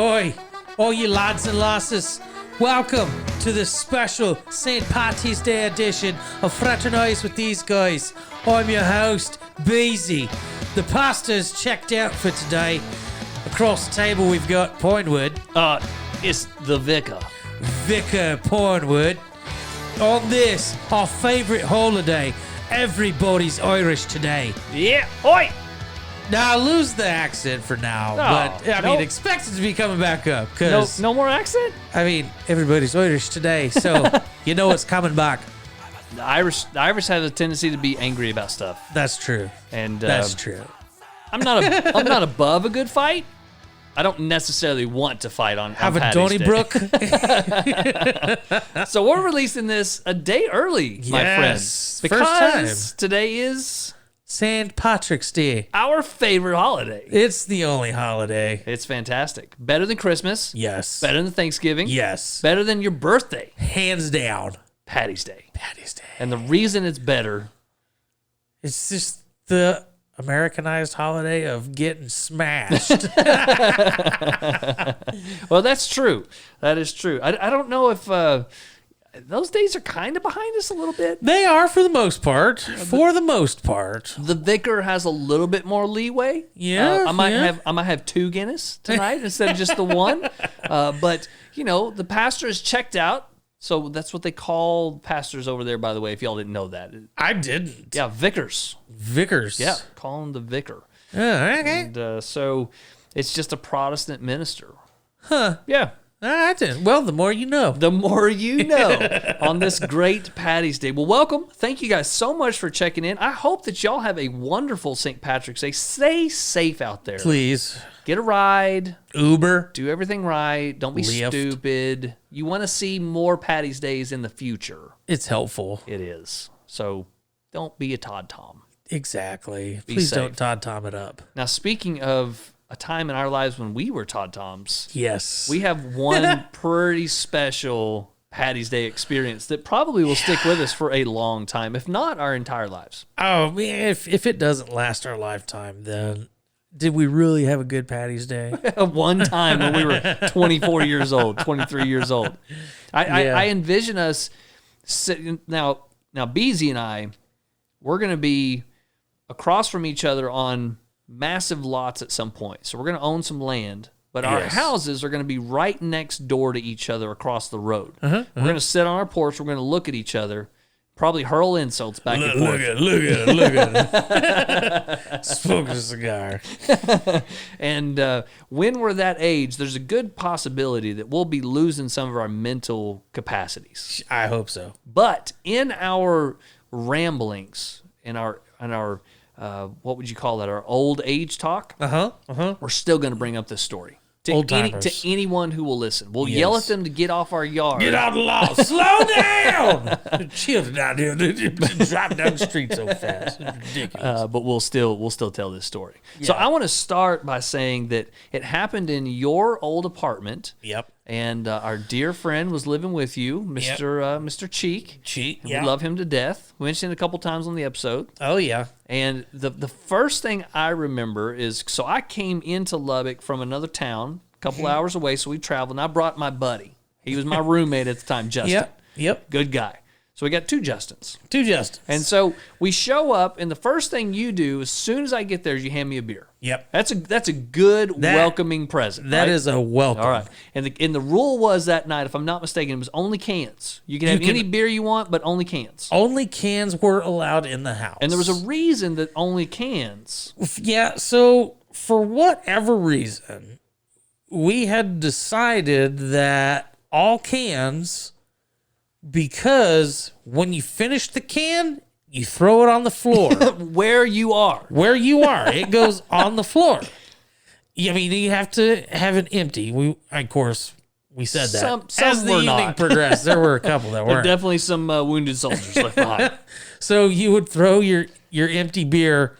Oi, all you lads and lasses, welcome to this special St. Patty's Day edition of Fraternize with These Guys. I'm your host, Beezy. The pasta's checked out for today. Across the table we've got Pinewood. It's the vicar. Vicar Pinewood. On this, our favourite holiday, everybody's Irish today. Yeah, oi! Now, lose the accent for now, but I mean, expect it to be coming back up. Cause, No more accent? I mean, everybody's Irish today, so you know it's coming back. The Irish have a tendency to be angry about stuff. That's true. And That's true. I'm not above a good fight. I don't necessarily want to fight on Have a Paddy's Day. Donnybrook. So we're releasing this a day early, my Yes, friends. first Because today is St. Patrick's Day. our favorite holiday. It's the only holiday. It's fantastic. Better than Christmas. Yes. Better than Thanksgiving. Yes. Better than your birthday. Hands down. Paddy's Day. Paddy's Day. And the reason it's better, It's just the Americanized holiday of getting smashed. well, that's true. That is true. I don't know if those days are kind of behind us a little bit. They are for the most part. For the most part. The vicar has a little bit more leeway. Yeah, I might have 2 Guinness tonight instead of just the one. But you know, the pastor is checked out. So that's what they call pastors over there, by the way, if y'all didn't know that. I didn't. Yeah, vicars. Vicars. Yeah, call him the vicar. Oh, okay. And so it's just a Protestant minister. Huh. Yeah. I didn't. Well, the more you know. The more you know on this great Paddy's Day. Well, welcome. Thank you guys so much for checking in. I hope that y'all have a wonderful St. Patrick's Day. Stay safe out there. Please. Get a ride. Uber. Do everything right. Don't be Lyft. stupid. You want to see more Paddy's Days in the future. It's helpful. It is. So don't be a Todd Tom. Exactly. Be Please safe. don't Todd Tom it up. Now, speaking of a time in our lives when we were Todd Toms, Yes. we have one pretty special Paddy's Day experience that probably will stick with us for a long time, if not our entire lives. Oh, man, if it doesn't last our lifetime, then did we really have a good Paddy's Day? One time when we were 24 years old, 23 years old. I envision us sitting, now Beezy and I, we're going to be across from each other on massive lots at some point. So we're going to own some land, but our houses are going to be right next door to each other across the road. We're going to sit on our porch. We're going to look at each other, probably hurl insults back and forth. Look at it. Smoke a cigar. And when we're that age, there's a good possibility that we'll be losing some of our mental capacities. I hope so. But in our ramblings, in our what would you call that? Our old age talk. We're still going to bring up this story to anyone who will listen. We'll yell at them to get off our yard. Get out of the law. Slow down. Children out here driving down the street so fast. It's ridiculous. But we'll still tell this story. Yeah. So I want to start by saying that it happened in your old apartment. Yep. And our dear friend was living with you, Mr. Cheek. Cheek. We love him to death. We mentioned it a couple times on the episode. Oh, yeah. And the first thing I remember is, so I came into Lubbock from another town, a couple hours away, so we traveled, and I brought my buddy. He was my roommate at the time, Justin. Yep. Good guy. So we got 2 Justins. 2 Justins. And so we show up, and the first thing you do, as soon as I get there, is you hand me a beer. Yep. That's a good welcoming present. That is a welcome. All right. And the rule was that night, if I'm not mistaken, it was only cans. You can have any beer you want, but only cans. Only cans were allowed in the house. And there was a reason that only cans. Yeah, so for whatever reason, we had decided that all cans, because when you finish the can, you throw it on the floor. Where you are. It goes on the floor. I mean, you have to have it empty. We said that. Some as the were evening not. progressed, there were a couple that There were weren't. definitely some wounded soldiers left behind. So you would throw your empty beer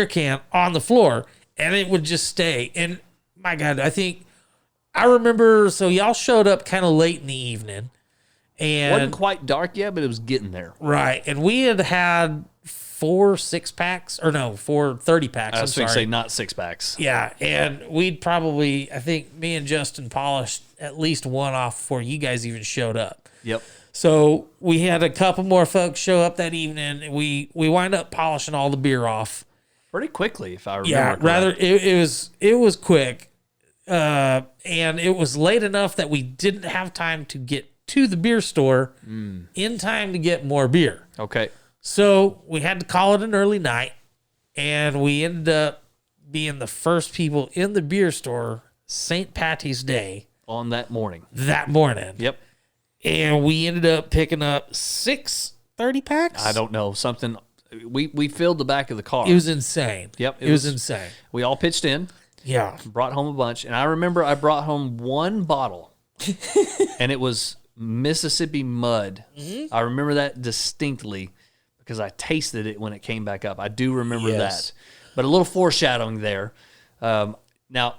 can on the floor, and it would just stay. And my God, I remember, so y'all showed up kind of late in the evening. And Wasn't quite dark yet, but it was getting there. right. And we had 4 6-packs, or no, 4 30-packs. I was going to say not 6-packs. Yeah, and we'd probably, I think me and Justin polished at least one off before you guys even showed up. Yep. So we had a couple more folks show up that evening. And we wind up polishing all the beer off pretty quickly, if I remember. Yeah, correct. rather it was quick, and it was late enough that we didn't have time to get to the beer store in time to get more beer. Okay. So we had to call it an early night, and we ended up being the first people in the beer store St. Patty's Day On that morning. Yep. And we ended up picking up 6 30-packs. I don't know. Something. We filled the back of the car. It was insane. Yep. It was insane. We all pitched in. Yeah. Brought home a bunch. And I remember I brought home one bottle. And it was Mississippi Mud. Mm-hmm. I remember that distinctly because I tasted it when it came back up. I do remember that. But a little foreshadowing there. Now,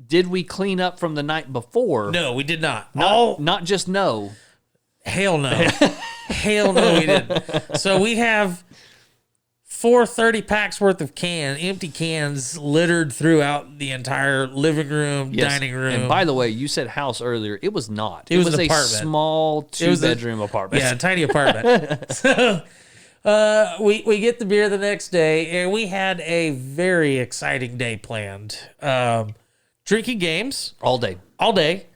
did we clean up from the night before? No, we did not. Not just no. Hell no. Hell no, we didn't. So we have 4 30-packs worth of empty cans littered throughout the entire living room, dining room. And by the way, you said house earlier. It was not. It was an a apartment. Small 2-bedroom apartment. Yeah, a tiny apartment. So we get the beer the next day, and we had a very exciting day planned. Drinking games. All day.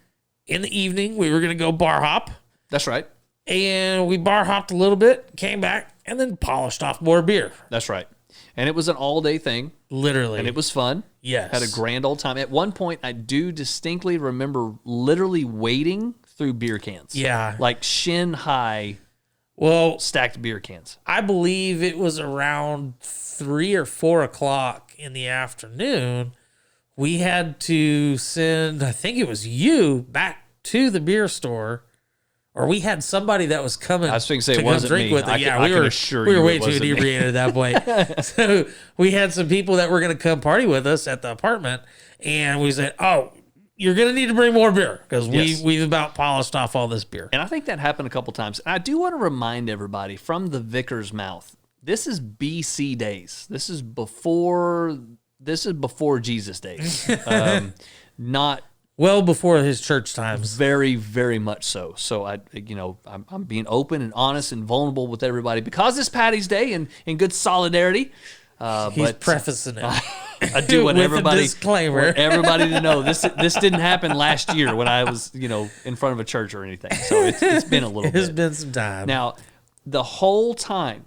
In the evening, we were going to go bar hop. That's right. And we bar hopped a little bit, came back, and then polished off more beer. That's right. And it was an all-day thing. Literally. And it was fun. Yes. Had a grand old time. At one point, I do distinctly remember literally wading through beer cans. Yeah. Like shin-high stacked beer cans. I believe it was around 3 or 4 o'clock in the afternoon. We had to send, I think it was you, back to the beer store. Or we had somebody that was coming. I was going to say it wasn't drink me. with it. Yeah, we were way too inebriated at that point. So we had some people that were going to come party with us at the apartment, and we said, "Oh, you're going to need to bring more beer because we've about polished off all this beer." And I think that happened a couple times. And I do want to remind everybody from the vicar's mouth. This is BC days. This is before Jesus days. Not. Well before his church times. Very, very much so. So I'm being open and honest and vulnerable with everybody because it's Paddy's Day and in good solidarity. He's prefacing it. I do want with everybody, a disclaimer. want everybody to know this didn't happen last year when I was in front of a church or anything. So it's been a little bit. It's been some time. Now, the whole time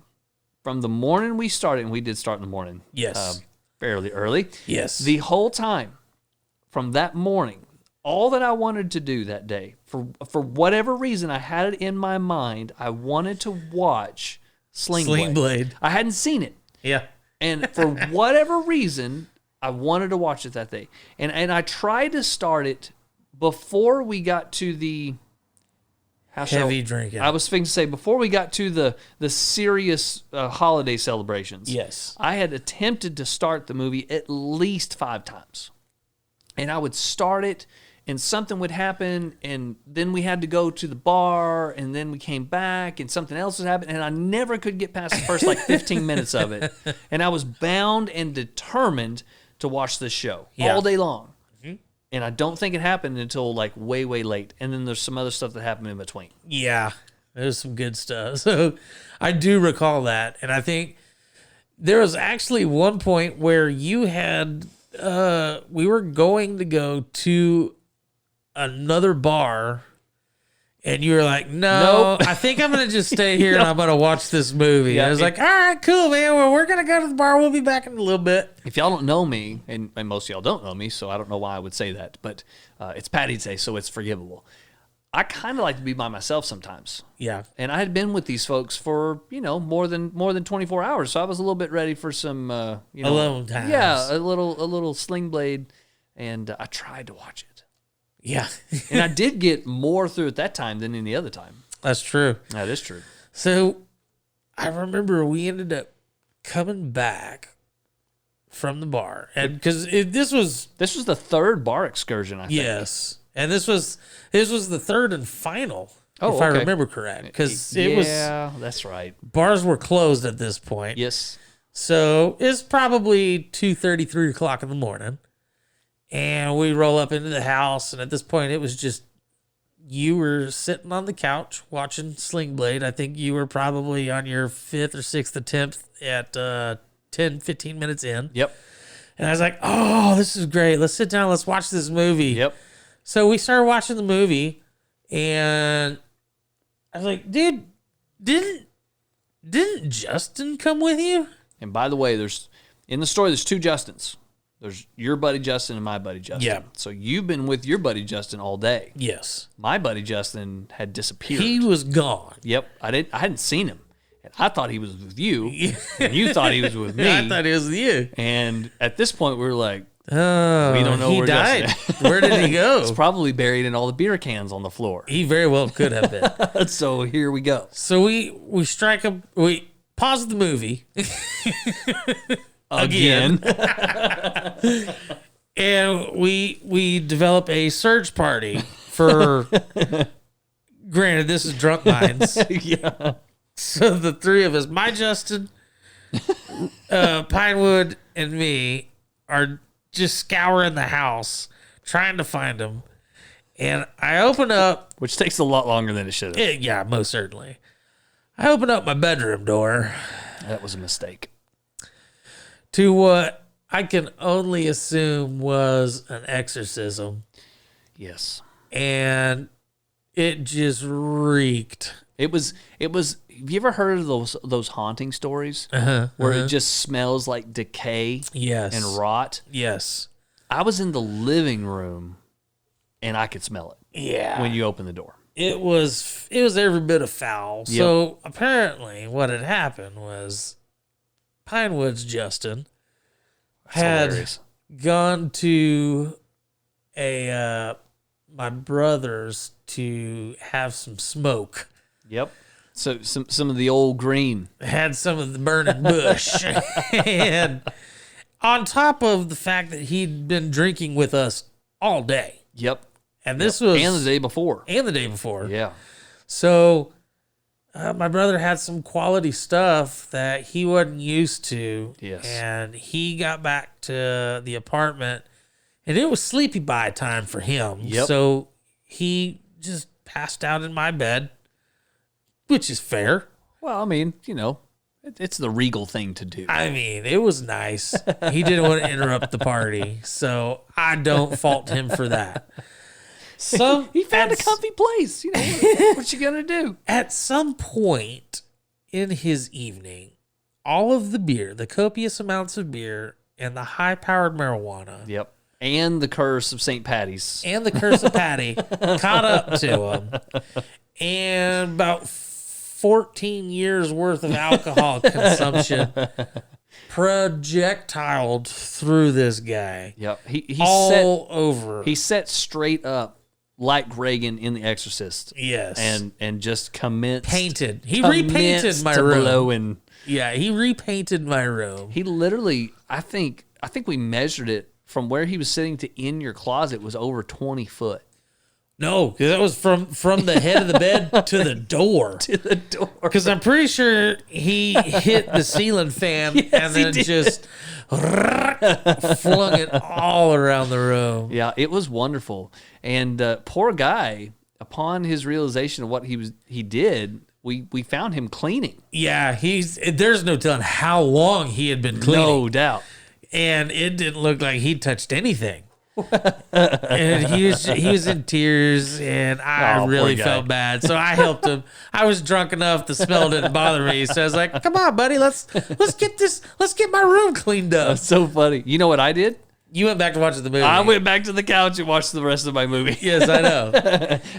from the morning we started, and we did start in the morning. Yes. Fairly early. Yes. The whole time from that morning. All that I wanted to do that day, for whatever reason, I had it in my mind. I wanted to watch Sling Blade. I hadn't seen it. Yeah. And for whatever reason, I wanted to watch it that day. And I tried to start it before we got to the heavy drinking. I was thinking to say before we got to the serious holiday celebrations. Yes. I had attempted to start the movie at least 5 times. And I would start it and something would happen, and then we had to go to the bar, and then we came back, and something else would happen, and I never could get past the first 15 minutes of it. And I was bound and determined to watch this show all day long. Mm-hmm. And I don't think it happened until way, way late. And then there's some other stuff that happened in between. Yeah, there's some good stuff. So I do recall that, and I think there was actually one point where you had, we were going to go to another bar, and you were like, no, I think I'm going to just stay here and I'm going to watch this movie. Yeah, I was like, all right, cool, man. Well, we're going to go to the bar. We'll be back in a little bit. If y'all don't know me, and most of y'all don't know me, so I don't know why I would say that, but it's Paddy's Day, so it's forgivable. I kind of like to be by myself sometimes. Yeah. And I had been with these folks for, more than 24 hours, so I was a little bit ready for some, alone time. Yeah, a little Sling Blade, and I tried to watch it. Yeah. And I did get more through at that time than any other time. That's true. That is true. So I remember we ended up coming back from the bar, and because this was the third bar excursion, I think. Yes. And this was the third and final, if I remember correct. Because it was... Yeah, that's right. Bars were closed at this point. Yes. So it's probably 2:30, 3 o'clock in the morning. And we roll up into the house. And at this point, it was just, you were sitting on the couch watching Sling Blade. I think you were probably on your 5th or 6th attempt at 10, 15 minutes in. Yep. And I was like, oh, this is great. Let's sit down. Let's watch this movie. Yep. So we started watching the movie. And I was like, dude, didn't Justin come with you? And by the way, in the story, there's two Justins. There's your buddy Justin and my buddy Justin. Yeah. So you've been with your buddy Justin all day. Yes. My buddy Justin had disappeared. He was gone. Yep. I hadn't seen him. And I thought he was with you. And you thought he was with me. I thought he was with you. And at this point, we were like, oh, we don't know he where died. Justin Where did he go? He's probably buried in all the beer cans on the floor. He very well could have been. So here we go. So we strike up. We pause the movie Again. and we develop a search party for. Granted, this is drunk minds. Yeah. So the three of us, my Justin, Pinewood, and me, are just scouring the house trying to find him. And I open up. Which takes a lot longer than it should have. Yeah, most certainly. I open up my bedroom door That was a mistake. to what I can only assume was an exorcism. Yes. And it just reeked. It was. Have you ever heard of those haunting stories where it just smells like decay Yes. and rot? Yes. I was in the living room, and I could smell it Yeah. when you open the door. It was every bit of foul. Yep. So apparently what had happened was Pinewood's Justin had Hilarious. gone to my brother's to have some smoke. Yep. So some of the old green. Had some of the burning bush. And on top of the fact that he'd been drinking with us all day. Yep. And this was... And the day before. And the day before. Yeah. So my brother had some quality stuff that he wasn't used to. Yes. And he got back to the apartment, and it was sleepy by time for him. Yep. So he just passed out in my bed, which is fair. Well, I mean, it's the regal thing to do. I mean, it was nice. He didn't want to interrupt the party, so I don't fault him for that. So he found a comfy place. What you gonna do? At some point in his evening, all of the beer, the copious amounts of beer, and the high-powered marijuana, Yep. And the curse of St. Paddy's. and the curse of Paddy caught up to him, and about 14 years worth of alcohol consumption projectiled through this guy. Yep. He all over. He sat straight up like Reagan in The Exorcist. Yes. And just commenced. Painted. He repainted my room. Blowing. Yeah, he repainted my room. He literally, I think we measured it from where he was sitting to in your closet was over 20 foot. No, because that was from the head of the bed to the door. To the door. Because I'm pretty sure he hit the ceiling fan and then just flung it all around the room. Yeah, it was wonderful. And poor guy, upon his realization of what he did, we found him cleaning. Yeah, there's no telling how long he had been cleaning. No doubt. And it didn't look like he touched anything. And he was in tears, and I really felt bad. So I helped him. I was drunk enough, the smell didn't bother me. So I was like, "Come on, buddy, let's get my room cleaned up." That's so funny. You know what I did? You went back to watch the movie. I went back to the couch and watched the rest of my movie. Yes, I know.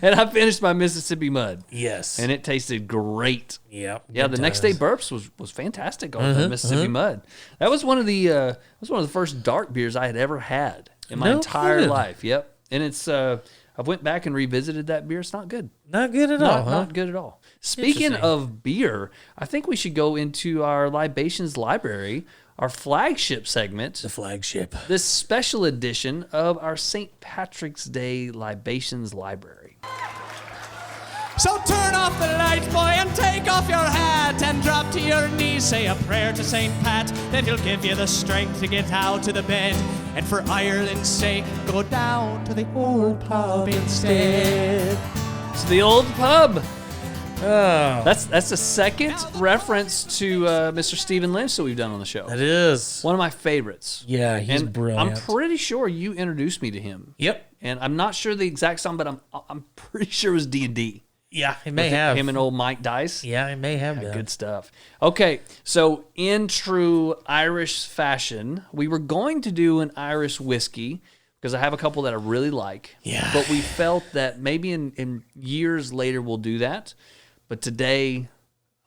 And I finished my Mississippi Mud. Yes. And it tasted great. Yep. Yeah, the next day burps was fantastic on the Mississippi Mud. That was one of the first dark beers I had ever had in my entire life. Yep. And it's I went back and revisited that beer. It's not good. Not good at all. Not good at all. Speaking of beer, I think we should go into our Libations Library, our flagship segment. The flagship. This special edition of our St. Patrick's Day Libations Library. St. So turn off the light, boy, and take off your hat and drop to your knees. Say a prayer to St. Pat, then he'll give you the strength to get out of the bed. And for Ireland's sake, go down to the old pub instead. It's the old pub. Oh, That's the second reference to Mr. Stephen Lynch that we've done on the show. it is. One of my favorites. Yeah, he's And brilliant. I'm pretty sure you introduced me to him. Yep. And I'm not sure the exact song, but I'm pretty sure it was D&D. Yeah, he may have. Him and old Mike Dice. Yeah, he may have done. Good stuff. Okay, so in true Irish fashion, we were going to do an Irish whiskey because I have a couple that I really like. Yeah. But we felt that maybe in years later we'll do that. But today,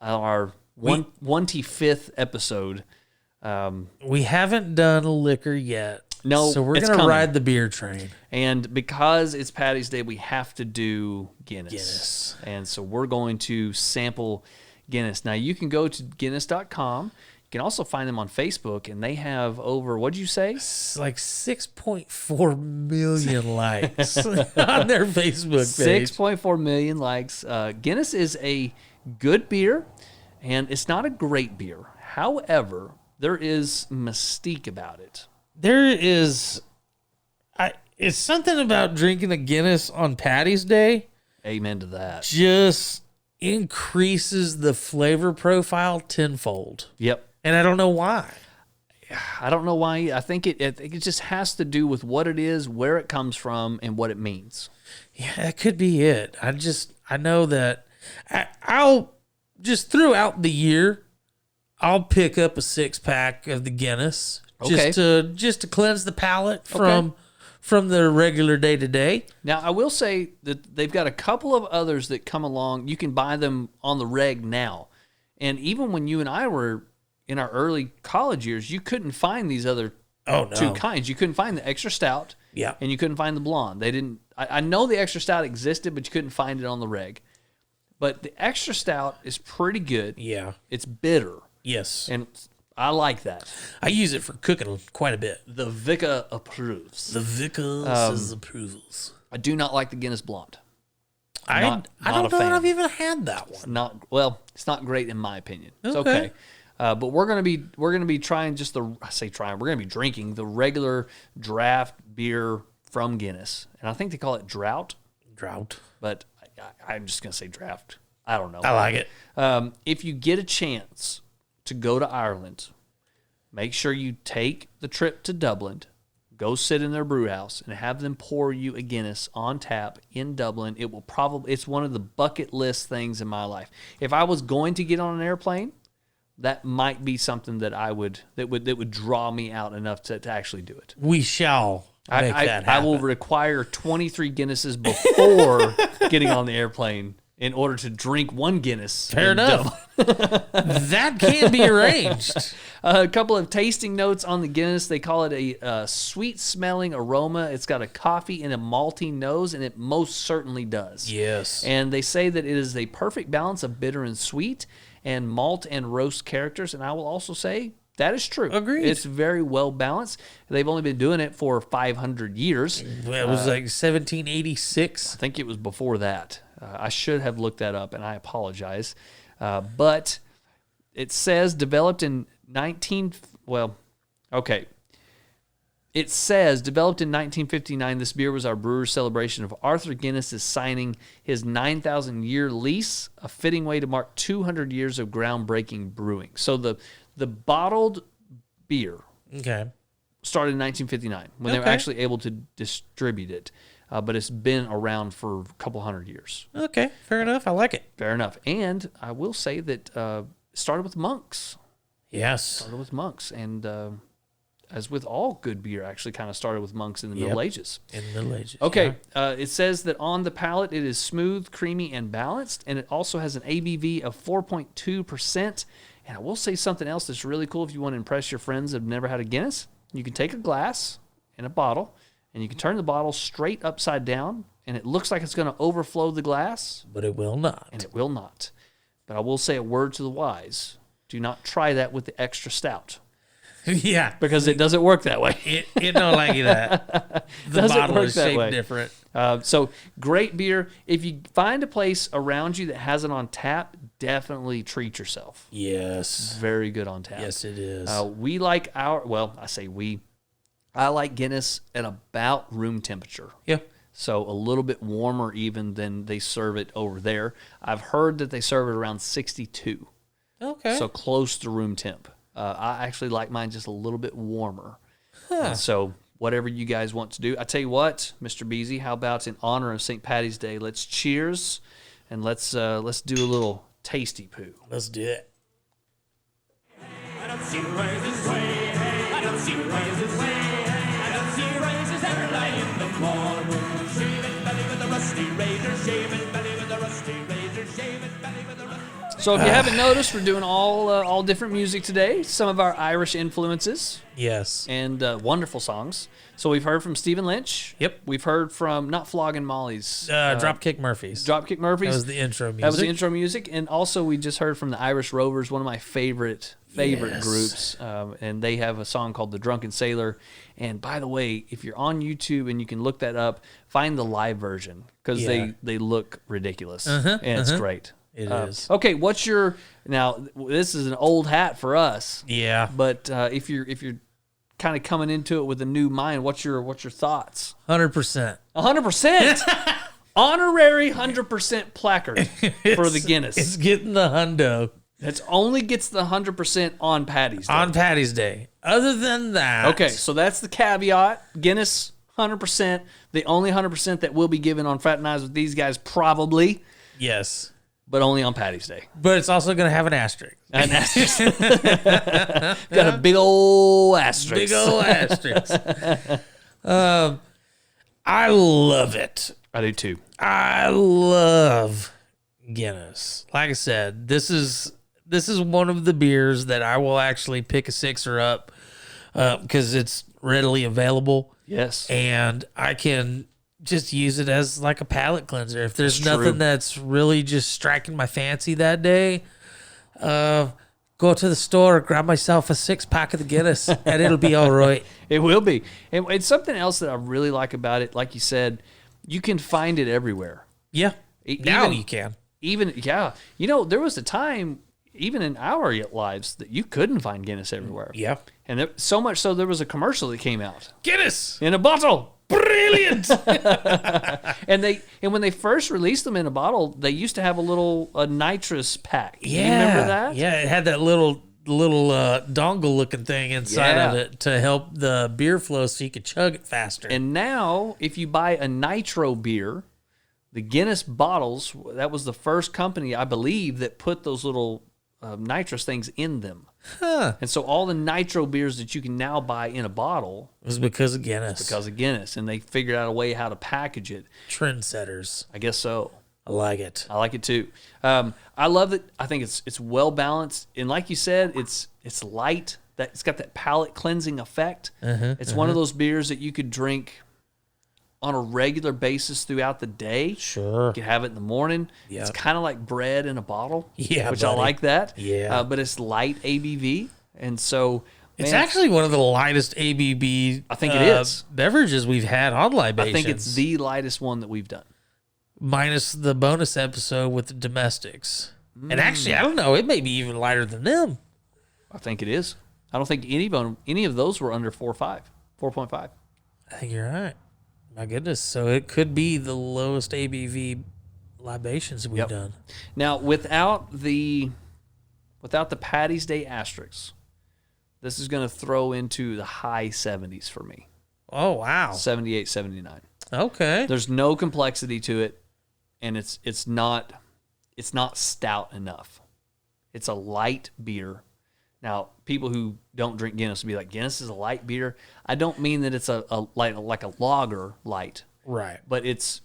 our 125th episode. We haven't done liquor yet. No, so we're it's gonna coming. ride the beer train. And because it's Paddy's Day, we have to do Guinness. Guinness. And so we're going to sample Guinness. Now, you can go to Guinness.com. You can also find them on Facebook, and they have over, what'd you say? It's like 6.4 million likes on their Facebook page. 6.4 million likes. Guinness is a good beer, and it's not a great beer. However, there is mystique about it. There is, it's something about drinking a Guinness on Paddy's Day Amen to that. just increases the flavor profile tenfold. Yep. And I don't know why. I don't know why. I think it just has to do with what it is, where it comes from, and what it means. Yeah, that could be it. I know that I'll just throughout the year, I'll pick up a 6-pack of the Guinness just to cleanse the palate from the regular day to day. Now, I will say that they've got a couple of others that come along. You can buy them on the reg now. And even when you and I were in our early college years, you couldn't find these other two kinds. You couldn't find the extra stout, and you couldn't find the blonde. They didn't. I know the extra stout existed, but you couldn't find it on the reg. But the extra stout is pretty good. Yeah. It's bitter. Yes. And I like that. I use it for cooking quite a bit. The Vicar approves. The Vickers approvals. I do not like the Guinness Blonde. I Not don't a know fan. that I've even had that one. It's not great in my opinion. It's Okay. okay. But we're gonna be trying we're gonna be drinking the regular draft beer from Guinness, and I think they call it Drought, but I'm just gonna say draft. I don't know. I like it. If you get a chance to go to Ireland, make sure you take the trip to Dublin, go sit in their brew house, and have them pour you a Guinness on tap in Dublin. It's one of the bucket list things in my life. If I was going to get on an airplane, that might be something that would draw me out enough to actually do it. We shall make that happen. I will require 23 Guinnesses before getting on the airplane in order to drink one Guinness. Fair enough. That can be arranged. A couple of tasting notes on the Guinness. They call it a sweet-smelling aroma. It's got a coffee and a malty nose, and it most certainly does. Yes. And they say that it is a perfect balance of bitter and sweet and malt and roast characters, and I will also say that is true. Agreed. It's very well balanced. They've only been doing it for 500 years. It was like 1786. I think it was before that. I should have looked that up, and I apologize. But it says developed in 1959, this beer was our brewer's celebration of Arthur Guinness's signing his 9,000-year lease, a fitting way to mark 200 years of groundbreaking brewing. So the bottled beer started in 1959 when they were actually able to distribute it. But it's been around for a couple hundred years. Okay, fair enough. I like it. Fair enough. And I will say that it started with monks. Yes. Started with monks. And as with all good beer, actually kind of started with monks in the Middle Ages. In the Middle Ages. Okay. It says that on the palate, it is smooth, creamy, and balanced. And it also has an ABV of 4.2%. And I will say something else that's really cool if you want to impress your friends that have never had a Guinness. You can take a glass and a bottle, and you can turn the bottle straight upside down, and it looks like it's going to overflow the glass. But it will not. And it will not. But I will say a word to the wise. Do not try that with the extra stout. Yeah. because it doesn't work that way. It don't like that. The Doesn't bottle work is that shaped way. different. So great beer. If you find a place around you that has it on tap, definitely treat yourself. Yes. Very good on tap. Yes, it is. We like I say we. I like Guinness at about room temperature. Yeah. So a little bit warmer even than they serve it over there. I've heard that they serve it around 62. Okay. So close to room temp. I actually like mine just a little bit warmer. And so whatever you guys want to do. I tell you what, Mr. Beezy, how about in honor of St. Patty's Day, let's cheers and let's do a little tasty poo. Let's do it. I don't see roses way, I don't see roses way, I don't see roses ever lie in the morning. Shaving belly with a rusty razor, shaving belly with a rusty razor, shaving belly with a rusty. So if you haven't noticed, we're doing all different music today. Some of our Irish influences Yes. and wonderful songs. So we've heard from Stephen Lynch. Yep. We've heard from not Flogging Molly's. Dropkick Murphys. Dropkick Murphys. That was the intro music. That was the intro music, and also we just heard from the Irish Rovers, one of my favorite Yes. groups, and they have a song called "The Drunken Sailor." And by the way, if you're on YouTube and you can look that up, find the live version because Yeah. they look ridiculous and it's great. It is. Okay. What's your now? This is an old hat for us, Yeah. but if you're kind of coming into it with a new mind, what's your thoughts? 100%. 100%. Honorary 100% placard for the Guinness. It's getting the hundo It only gets the 100% on Paddy's Day. on Paddy's Day. Other than that. Okay, so that's the caveat. Guinness, 100%. The only 100% that will be given on Fraternize with these guys, probably, Yes. but only on Paddy's Day. But it's also going to have an asterisk. An asterisk. Got a big old asterisk. Big old asterisk. I love it. I do too. I love Guinness. Like I said, this is one of the beers that I will actually pick a sixer up because it's readily available. Yes. And I can just use it as like a palate cleanser. If there's That's nothing true. that's really just striking my fancy that day, go to the store, grab myself a 6-pack of the Guinness, and it'll be all right. It will be. And it's something else that I really like about it. Like you said, you can find it everywhere. Yeah. Now Even- you can. Even, yeah. You know, there was a time, even in our lives, that you couldn't find Guinness everywhere. Yeah. And so much so there was a commercial that came out Guinness. in a bottle. Brilliant. And when they first released them in a bottle, they used to have a nitrous pack. Yeah. You remember that? Yeah, it had that little dongle looking thing inside of Yeah. it to help the beer flow so you could chug it faster. And now, if you buy a nitro beer, the Guinness bottles, that was the first company, I believe, that put those little nitrous things in them. Huh. And so all the nitro beers that you can now buy in a bottle It was because of Guinness. because of Guinness, and they figured out a way how to package it. Trendsetters. I guess so. I like it. I like it too. I love it. I think it's well balanced, and like you said, it's light. That it's got that palate cleansing effect. It's one of those beers that you could drink on a regular basis throughout the day. Sure. You can have it in the morning. Yep. It's kind of like bread in a bottle. Yeah, which I buddy. like that. Yeah. But it's light ABV, and so It's man, actually one of the lightest ABB I think it is. beverages we've had on libations. I think it's the lightest one that we've done. minus the bonus episode with the domestics. And actually, I don't know, it may be even lighter than them. I think it is. I don't think any of those were under 4.5. I think you're right. My goodness. So it could be the lowest ABV libations we've Yep. done. Now, without the Paddy's Day asterisks, this is going to throw into the high 70s for me. Oh, wow. 78, 79. Okay. There's no complexity to it, and it's not stout enough. It's a light beer. Now, people who don't drink Guinness will be like, Guinness is a light beer. I don't mean that it's like a lager light, Right. but it's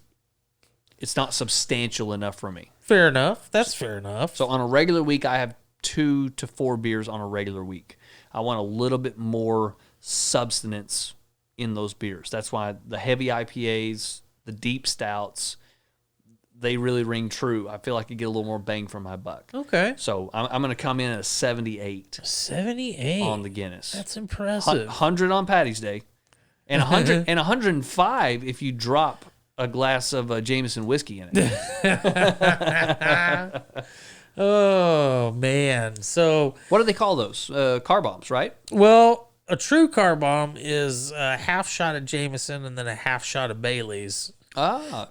not substantial enough for me. Fair enough. That's fair enough. So on a regular week, I have 2 to 4 beers on a regular week. I want a little bit more substance in those beers. That's why the heavy IPAs, the deep stouts, they really ring true. I feel like I get a little more bang for my buck. Okay. So I'm going to come in at a 78 78 on the Guinness. That's impressive. 100 on Paddy's Day, and 100 and 105 if you drop a glass of Jameson whiskey in it. Oh man. So What do they call those? Car bombs, right? well, a true car bomb is a half shot of Jameson and then a half shot of Bailey's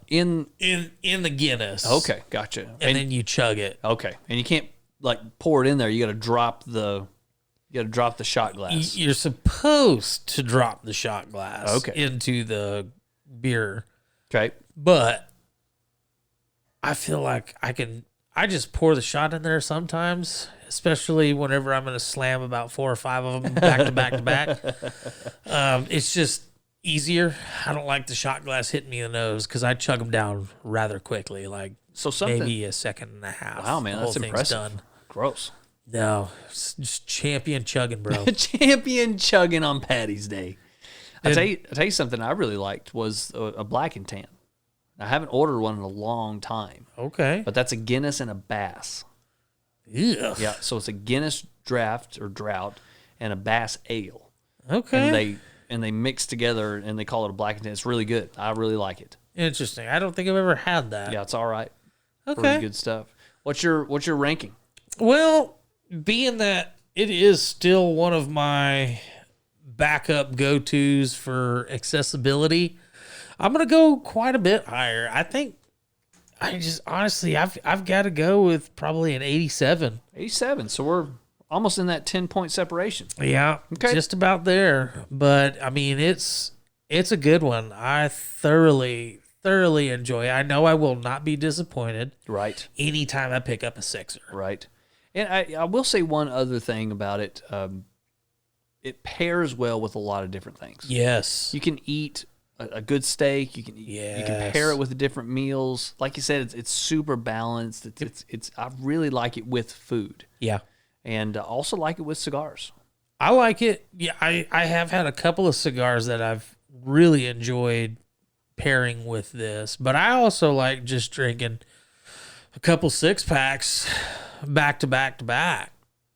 In the Guinness. okay, gotcha. And then you chug it. Okay, and you can't like pour it in there. You got to drop the shot glass. You're supposed to drop the shot glass Okay. into the beer, Okay. but I feel like I just pour the shot in there sometimes, especially whenever I'm going to slam about 4 or 5 of them back to back to back. It's just easier. I don't like the shot glass hitting me in the nose because I chug them down rather quickly, like So something. maybe a second and a half. Wow, man, The whole that's thing's impressive. Done. Gross. No, it's just champion chugging, bro. Champion chugging on Paddy's Day. I tell you something I really liked was a black and tan. I haven't ordered one in a long time, Okay. but that's a Guinness and a Bass. Yeah. Yeah, so it's a Guinness draft or drought and a Bass ale, Okay. and they mix together and they call it a black and tan. It's really good. I really like it. Interesting. I don't think I've ever had that. Yeah, it's all right. Okay. Pretty good stuff. What's your ranking? Well, being that it is still one of my backup go-tos for accessibility, I'm gonna go quite a bit higher. I think I've got to go with probably an 87. 87. So we're almost in that 10-point separation. Yeah, Okay. just about there. But I mean, it's a good one. I thoroughly enjoy it. I know I will not be disappointed Right. anytime I pick up a sixer. Right. And I will say one other thing about it. It pairs well with a lot of different things. Yes. You can eat a good steak. You can pair it with different meals. Like you said, it's super balanced. It's I really like it with food, Yeah. and also like it with cigars. I like it. Yeah, I have had a couple of cigars that I've really enjoyed pairing with this, but I also like just drinking a couple 6-packs back to back to back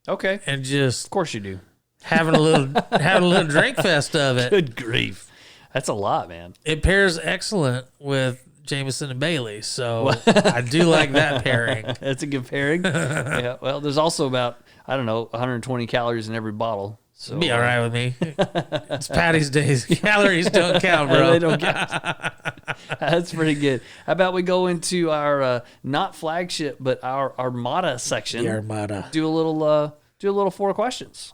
Okay, and just of course you do. having a little drink fest of it. Good grief, that's a lot, man. It pairs excellent with Jameson and Bailey, so I do like that pairing. That's a good pairing. Yeah. Well, there's also about 120 calories in every bottle. So Be all right with me. It's Paddy's Days. Calories don't count, bro. They don't get. That's pretty good. How about we go into our not flagship but our Armada section? The Armada. Do a little 4 questions.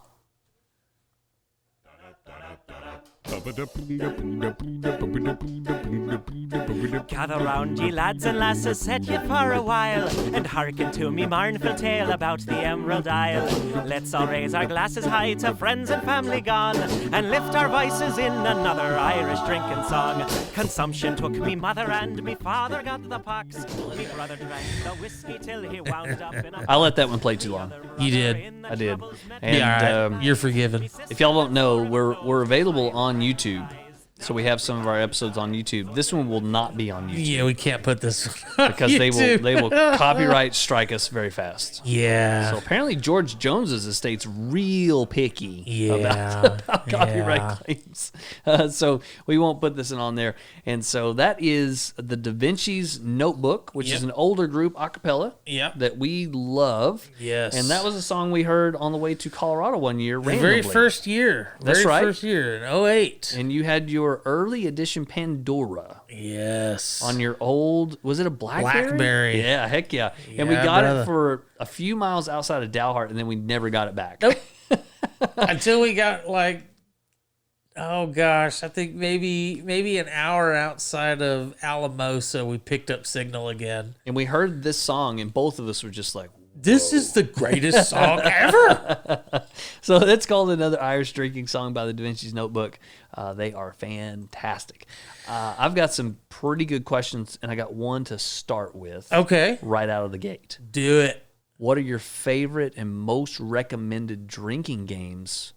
Gather round, ye lads and lasses, set ye for a while, and hearken to me mournful tale about the Emerald Isle. Let's all raise our glasses high to friends and family gone, and lift our voices in another Irish drinking song. Consumption took me mother and me father got the pox. Me brother drank the whiskey till he wound up in a... I let that one play too long. You did. I did. And Yeah, all right. You're forgiven. if y'all don't know, we're available on YouTube. So we have some of our episodes on YouTube. This one will not be on YouTube Yeah, we can't put this on because they YouTube. will copyright strike us very fast. Yeah. So apparently George Jones's estate's real picky Yeah. about copyright claims. So we won't put this on there. And so that is the Da Vinci's Notebook, which is an older group a cappella Yep. that we love. Yes. And that was a song we heard on the way to Colorado one year The randomly. very first year. That's Very right. first year in 08. And you had your early edition Pandora Yes. on your old, was it a Blackberry? Blackberry. Yeah, heck yeah. And we Yeah, got brother. it for a few miles outside of Dalhart, and then we never got it back. Nope. Until we got like, oh gosh, I think maybe an hour outside of Alamosa, we picked up signal again. And we heard this song, and both of us were just like, This is the greatest song ever. so it's called Another Irish Drinking Song by the Da Vinci's Notebook. They are fantastic. I've got some pretty good questions, and I got one to start with Okay. right out of the gate. Do it. What are your favorite and most recommended drinking games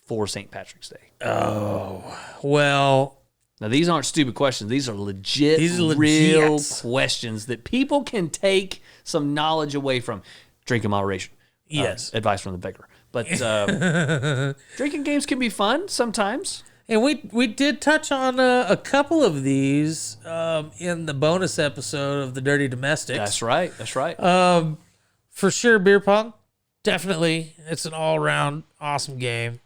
for St. Patrick's Day? Oh, well, Now, these aren't stupid questions. These are legit, real questions that people can take some knowledge away from. Drink in moderation. Yes. Advice from the vicar. But drinking games can be fun sometimes. And we did touch on a couple of these in the bonus episode of the Dirty Domestics. That's right. For sure, beer pong. Definitely. It's an all-around awesome game.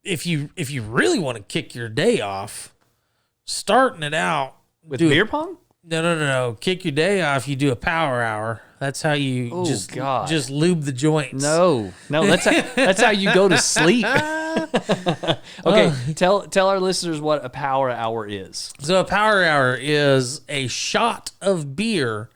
If you really want to kick your day off, starting it out with beer pong? No. Kick your day off. You do a power hour. That's how you just lube the joints. No. That's how you go to sleep. Okay, tell our listeners what a power hour is. So a power hour is a shot of beer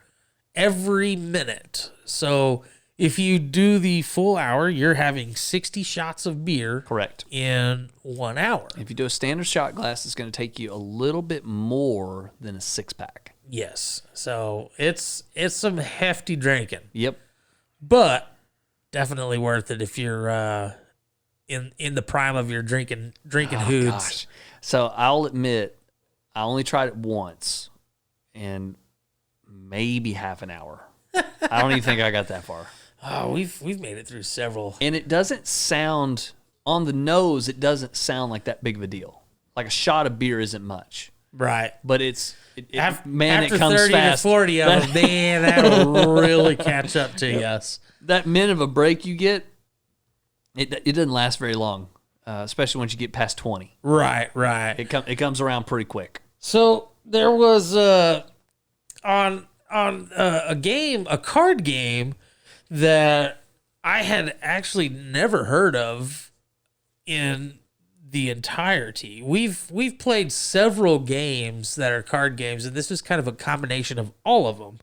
every minute. So if you do the full hour, you're having 60 shots of beer. Correct. In 1 hour. If you do a standard shot glass, it's going to take you a little bit more than a 6-pack. Yes. So it's some hefty drinking. Yep. But definitely worth it if you're in the prime of your drinking hoods. Gosh. So I'll admit, I only tried it once, and maybe half an hour. I don't even think I got that far. Oh, we've made it through several. And it doesn't sound, on the nose, it doesn't sound like that big of a deal. Like a shot of beer isn't much. Right. But after it comes 30 fast. to 40 of them, man, that'll really catch up to you. That minute of a break you get, it doesn't last very long, especially once you get past 20. Right. It comes around pretty quick. So there was on a card game that I had actually never heard of in the entirety. We've played several games that are card games, and this is kind of a combination of all of them.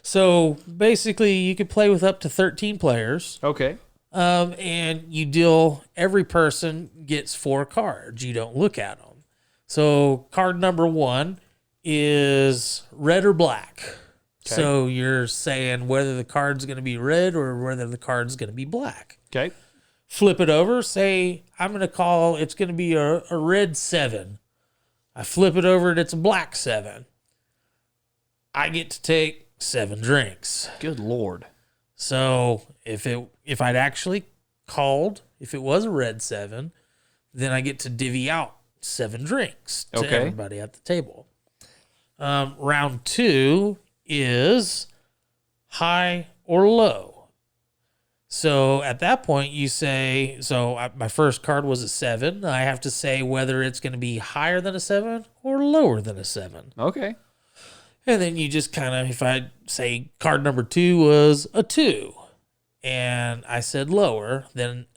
So basically, you could play with up to 13 players. Okay. And you deal, every person gets 4 cards. You don't look at them. So card number 1 is red or black. Okay. So you're saying whether the card's going to be red or whether the card's going to be black. Okay. Flip it over. Say, I'm going to call, it's going to be a red 7. I flip it over and it's a black 7. I get to take 7 drinks. Good Lord. So if I'd actually called, if it was a red 7, then I get to divvy out 7 drinks to everybody at the table. Round 2 is high or low. So at that point you say, my first card was a 7. I have to say whether it's going to be higher than a 7 or lower than a 7. Okay. And then you just kind of, if I say card number 2 was a 2 and I said lower, then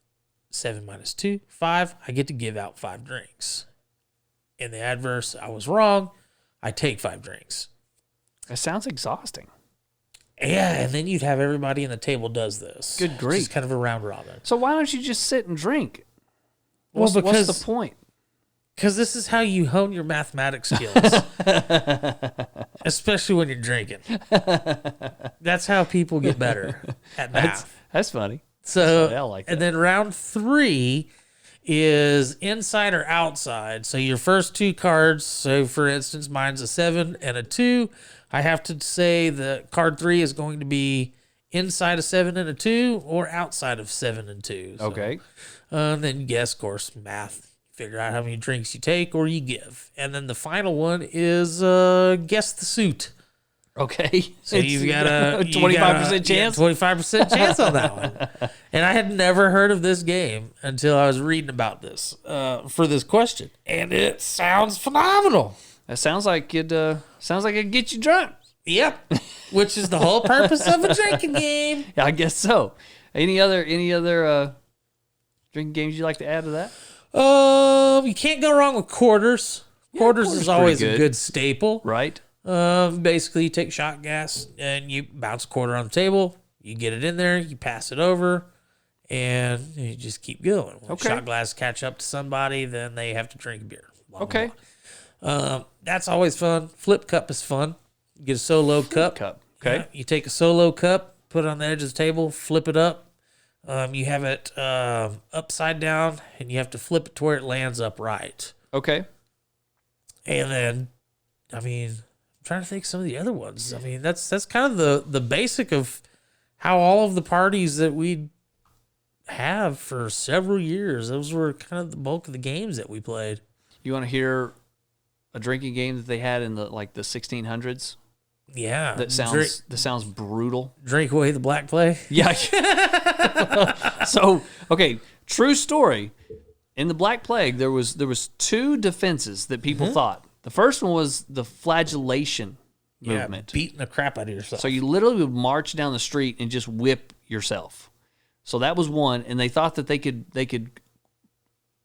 7 minus 2, 5, I get to give out 5 drinks. In the adverse, I was wrong. I take 5 drinks. That sounds exhausting. Yeah, and then you'd have everybody in the table does this. Good grief. It's kind of a round robin. So why don't you just sit and drink? What's the point? Because this is how you hone your mathematics skills. Especially when you're drinking. That's how people get better at math. That's funny. So, I like that. And then round 3 is inside or outside. So your first 2 cards, so for instance, mine's a 7 and a 2. I have to say that card 3 is going to be inside of 7 and a 2 or outside of 7 and 2. So, okay. And then guess, of course, math. Figure out how many drinks you take or you give. And then the final one is guess the suit. Okay. So you've got a 25% chance? 25% chance on that one. And I had never heard of this game until I was reading about this for this question. And it sounds phenomenal. That sounds like it'd get you drunk. Yep. Which is the whole purpose of a drinking game. Yeah, I guess so. Any other drinking games you'd like to add to that? You can't go wrong with quarters. Quarters is always a good staple. Right. Basically you take shot glass and you bounce a quarter on the table, you get it in there, you pass it over, and you just keep going. When shot glass catch up to somebody, then they have to drink beer. Blah, blah, blah. That's always fun. Flip cup is fun. You get a solo cup. Okay. Yeah, you take a solo cup, put it on the edge of the table, flip it up. You have it upside down, and you have to flip it to where it lands upright. Okay. And then, I mean, I'm trying to think some of the other ones. I mean, that's kind of the basic of how all of the parties that we have for several years, those were kind of the bulk of the games that we played. You want to hear a drinking game that they had in the 1600s? Yeah. That sounds brutal. Drink away the Black Plague? Yeah. So, okay, true story. In the Black Plague, there was two defenses that people thought. The first one was the flagellation movement. Beating the crap out of yourself. So you literally would march down the street and just whip yourself. So that was one, and they thought that they could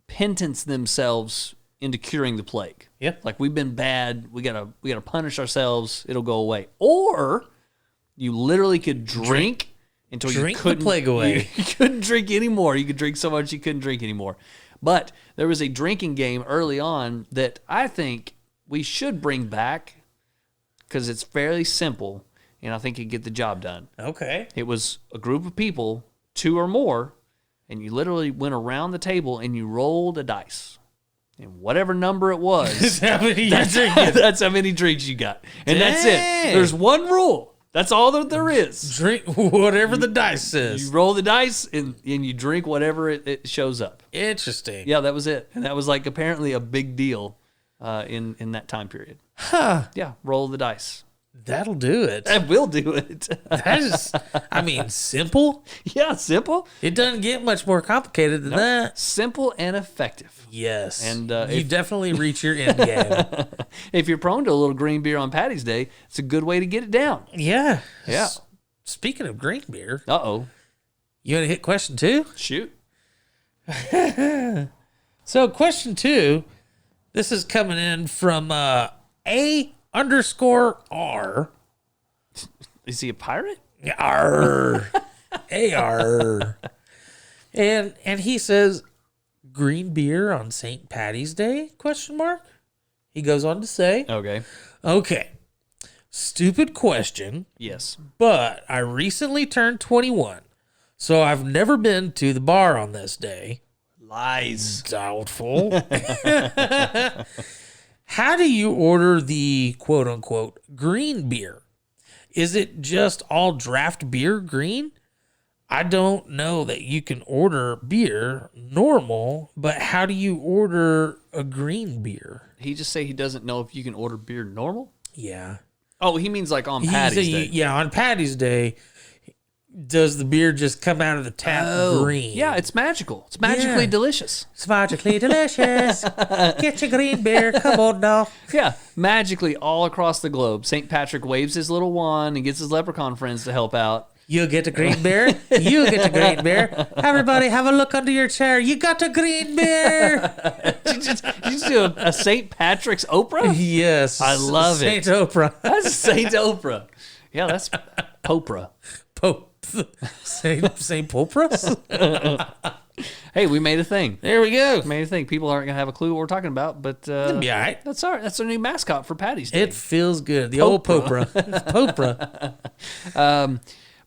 penance themselves into curing the plague. Yeah. Like, we've been bad, we gotta punish ourselves, it'll go away. Or you literally could drink until you couldn't the plague away. You couldn't drink anymore. You could drink so much you couldn't drink anymore. But there was a drinking game early on that I think we should bring back because it's fairly simple, and I think it'd get the job done. Okay. It was a group of people, 2 or more, and you literally went around the table and you rolled a dice. And whatever number it was, that's how many drinks you got. And that's it. There's one rule. That's all that there is. Drink whatever the dice says. You roll the dice and you drink whatever it shows up. Interesting. Yeah, that was it. And that was apparently a big deal in that time period. Huh. Yeah, roll the dice. That'll do it. That will do it. That is, I mean, simple. Yeah, simple. It doesn't get much more complicated than that. Simple and effective. Yes. And you definitely reach your end game. If you're prone to a little green beer on Paddy's Day, it's a good way to get it down. Yeah. Yeah. Speaking of green beer, Uh-oh. you want to hit question 2? Shoot. So question 2, this is coming in from A_R. Is he a pirate? R. AR. And he says, green beer on St. Paddy's Day? Question mark. He goes on to say, okay. Stupid question, Yes. but I recently turned 21, so I've never been to the bar on this day. Lies. Doubtful. How do you order the quote-unquote green beer? Is it just all draft beer green? I don't know that you can order beer normal, but how do you order a green beer? He just say he doesn't know if you can order beer normal? Yeah. Oh, he means like on Paddy's Day. Yeah, on Paddy's Day, does the beer just come out of the tap green? Yeah, it's magical. It's magically delicious. It's magically delicious. Get your green beer. Come on now. Yeah, magically all across the globe. St. Patrick waves his little wand and gets his leprechaun friends to help out. You get a green beer. You get a green beer. Everybody have a look under your chair. You got a green beer. you just do a St. Patrick's Oprah? Yes. I love Saint it. Oprah. That's Saint Oprah. Yeah, that's Popra. Saint Popras? Hey, we made a thing. There we go. Made a thing. People aren't going to have a clue what we're talking about, but It'll be all right. that's all right. That's our new mascot for Paddy's Day. It feels good. The old Popra. Popra.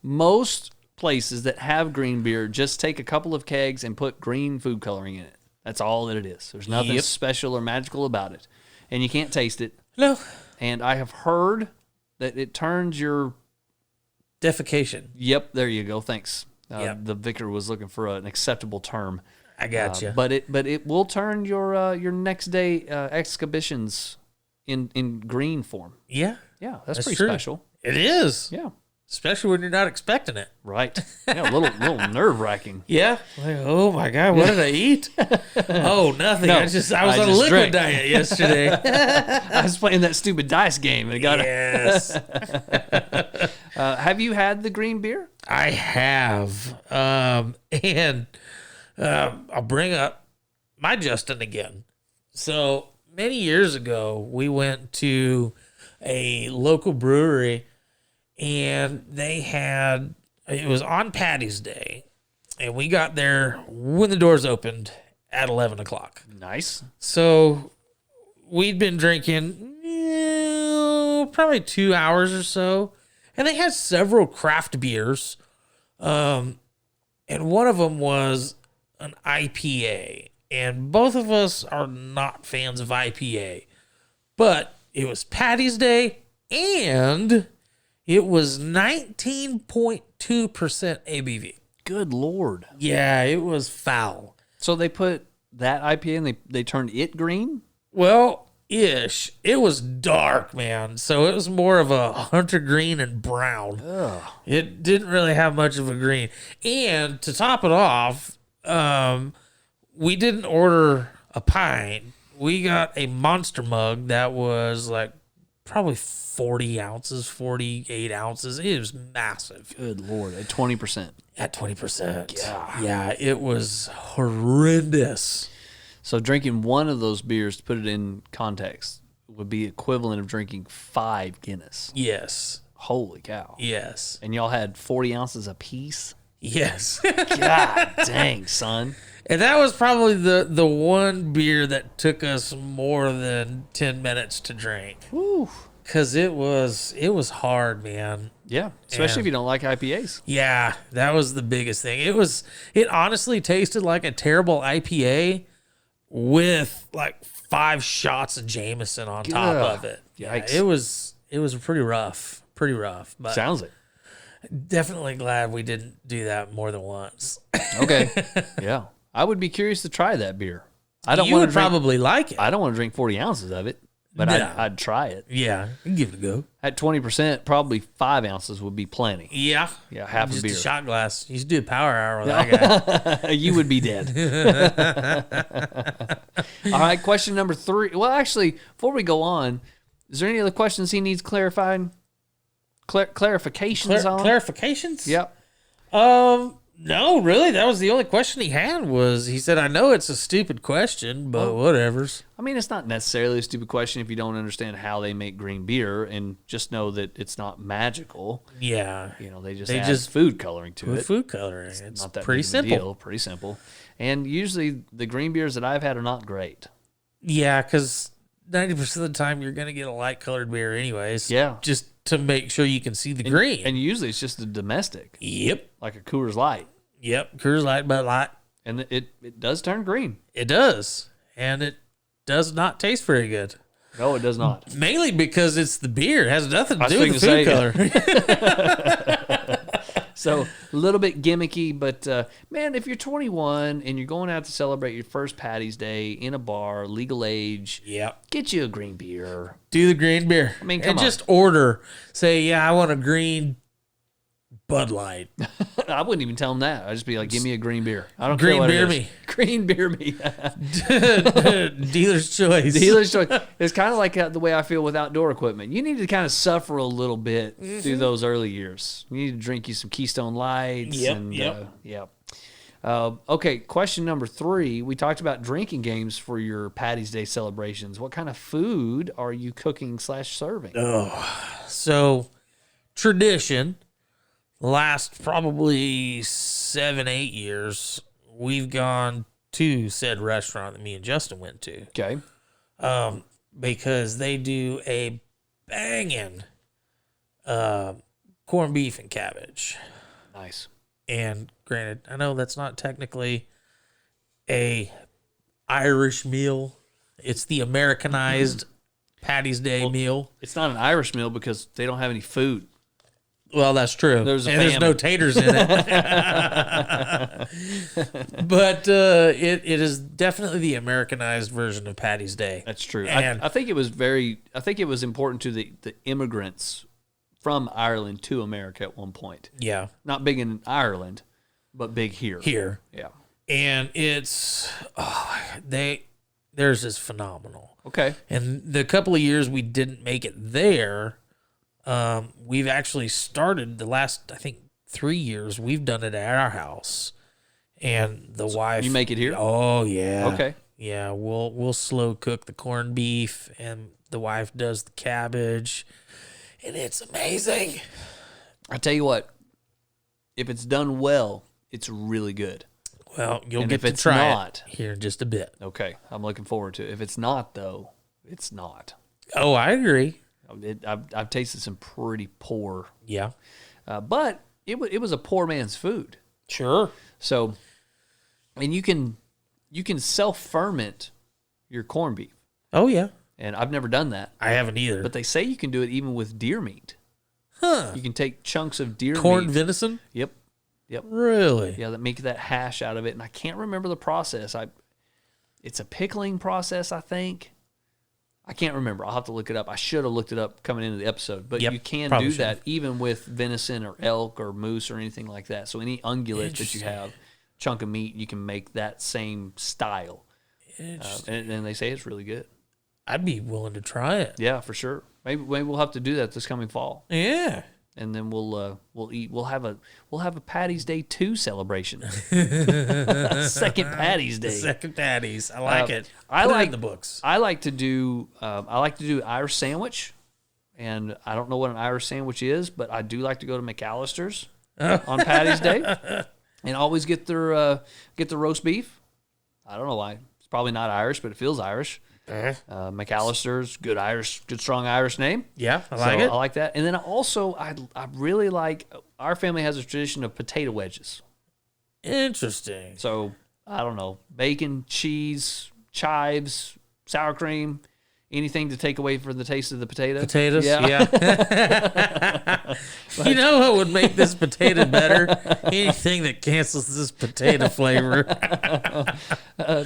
Most places that have green beer just take a couple of kegs and put green food coloring in it. That's all that it is. There's nothing special or magical about it. And you can't taste it. No. And I have heard that it turns your... Defecation. Yep, there you go. Thanks. Yep. The vicar was looking for an acceptable term. I got you. But it will turn your next day exhibitions in green form. Yeah. Yeah, that's pretty true. special. It is. Yeah. Especially when you're not expecting it. Right. Yeah, a little nerve-wracking. Yeah. Like, oh my God, what did I eat? Oh, nothing. No, I was on a just liquid drank. diet yesterday. I was playing that stupid dice game and got Yes. Have you had the green beer? I have. And I'll bring up my Justin again. So many years ago, we went to a local brewery and it was on Paddy's Day, and we got there when the doors opened at 11 o'clock. Nice. So we'd been drinking probably 2 hours or so, and they had several craft beers. and one of them was an IPA. And both of us are not fans of IPA. But it was Paddy's Day, and it was 19.2% ABV. Good Lord. Yeah, it was foul. So they put that IPA and they turned it green? Well, ish. It was dark, man. So it was more of a hunter green and brown. Ugh. It didn't really have much of a green. And to top it off, we didn't order a pint. We got a monster mug that was like probably 40 ounces, 48 ounces. It was massive. Good Lord. At 20%. At 20%. Yeah, it was horrendous. So drinking one of those beers, to put it in context, would be equivalent of drinking 5 Guinness. Yes. Holy cow. Yes. And y'all had 40 ounces apiece? Yes. God dang, son. And that was probably the one beer that took us more than 10 minutes to drink. Woo. Because it was hard, man. Yeah, especially if you don't like IPAs. Yeah, that was the biggest thing. It honestly tasted like a terrible IPA with like 5 shots of Jameson on top of it. Yikes. It was pretty rough. But Sounds it. definitely glad we didn't do that more than once. Okay. Yeah. I would be curious to try that beer. You would probably like it. I don't want to drink 40 ounces of it, but No. I'd try it. Yeah, give it a go. At 20%, probably 5 ounces would be plenty. Yeah. Yeah, half a Just beer. a shot glass. You should do a power hour with that guy. You would be dead. All right, question number 3. Well, actually, before we go on, is there any other questions he needs clarified? Clarifications on? Clarifications? Yep. No, really. That was the only question he had. He said, I know it's a stupid question, but whatever's. I mean, it's not necessarily a stupid question if you don't understand how they make green beer, and just know that it's not magical. Yeah. You know, they They add just food coloring to With it. food coloring. It's Not that pretty big of a simple. deal, pretty simple. And usually the green beers that I've had are not great. Yeah, because 90% of the time you're going to get a light colored beer anyways. Yeah. Just to make sure you can see the green. And usually it's just a domestic, Yep. like a Coors Light. Yep. Coors Light, Bud Light. And it does turn green. It does. And it does not taste very good. No, it does not. Mainly because it's the beer. It has nothing to I was do with the thinking food to color. So a little bit gimmicky, but man, if you're 21 and you're going out to celebrate your first Paddy's Day in a bar, legal age, Yep. get you a green beer. Do the green beer. I mean, and come on. just order. Say, yeah, I want a green Bud Light. I wouldn't even tell them that. I'd just be like, give me a green beer. I don't Green care what beer it is. me. Green beer me. Dealer's choice. Dealer's choice. It's kind of like the way I feel with outdoor equipment. You need to kind of suffer a little bit through those early years. You need to drink you some Keystone Lights. Yep. Okay, question number 3. We talked about drinking games for your Paddy's Day celebrations. What kind of food are you cooking / serving? So, tradition, last probably 7-8 years, we've gone to said restaurant that me and Justin went to. Okay. Because they do a banging corned beef and cabbage. Nice. And granted, I know that's not technically a Irish meal. It's the Americanized Paddy's Day meal. It's not an Irish meal because they don't have any food. Well, that's true. There's there's no taters in it. But it is definitely the Americanized version of Paddy's Day. That's true. And I think it was important to the immigrants from Ireland to America at one point. Yeah. Not big in Ireland, but big here. Here. Yeah. And theirs is phenomenal. Okay. And the couple of years we didn't make it there, we've actually started the last, I think, 3 years, we've done it at our house. And the wife... You make it here? Oh, yeah. Okay. Yeah, we'll slow cook the corned beef, and the wife does the cabbage, and it's amazing. I tell you what, if it's done well, it's really good. Well, you'll And get if to it's try not- it here in just a bit. Okay. I'm looking forward to it. If it's not, though, it's not. Oh, I agree. I've tasted some pretty poor, Yeah. but it was a poor man's food. Sure. So, and you can self-ferment your corned beef. Oh, yeah. And I've never done that. I haven't either. But they say you can do it even with deer meat. Huh. You can take chunks of deer Corned meat. venison? Yep. Really? Yeah, that make that hash out of it. And I can't remember the process. It's a pickling process, I think. I can't remember. I'll have to look it up. I should have looked it up coming into the episode. But you can do that even with venison or elk or moose or anything like that. So any ungulate that you have, chunk of meat, you can make that same style. And they say it's really good. I'd be willing to try it. Yeah, for sure. Maybe we'll have to do that this coming fall. Yeah. And then we'll eat. We'll have a Paddy's Day 2 celebration. Second Paddy's Day. Second Paddy's. I like it. I Put it like in the books. I like to do Irish sandwich, and I don't know what an Irish sandwich is, but I do like to go to McAllister's on Paddy's Day, and always get their roast beef. I don't know why. It's probably not Irish, but it feels Irish. McAllister's, good strong Irish name. Yeah, I like it. I like that. And then also, I really like, our family has a tradition of potato wedges. Interesting. So, I don't know, bacon, cheese, chives, sour cream, anything to take away from the taste of the potato. Potatoes? Yeah. You know what would make this potato better? Anything that cancels this potato flavor.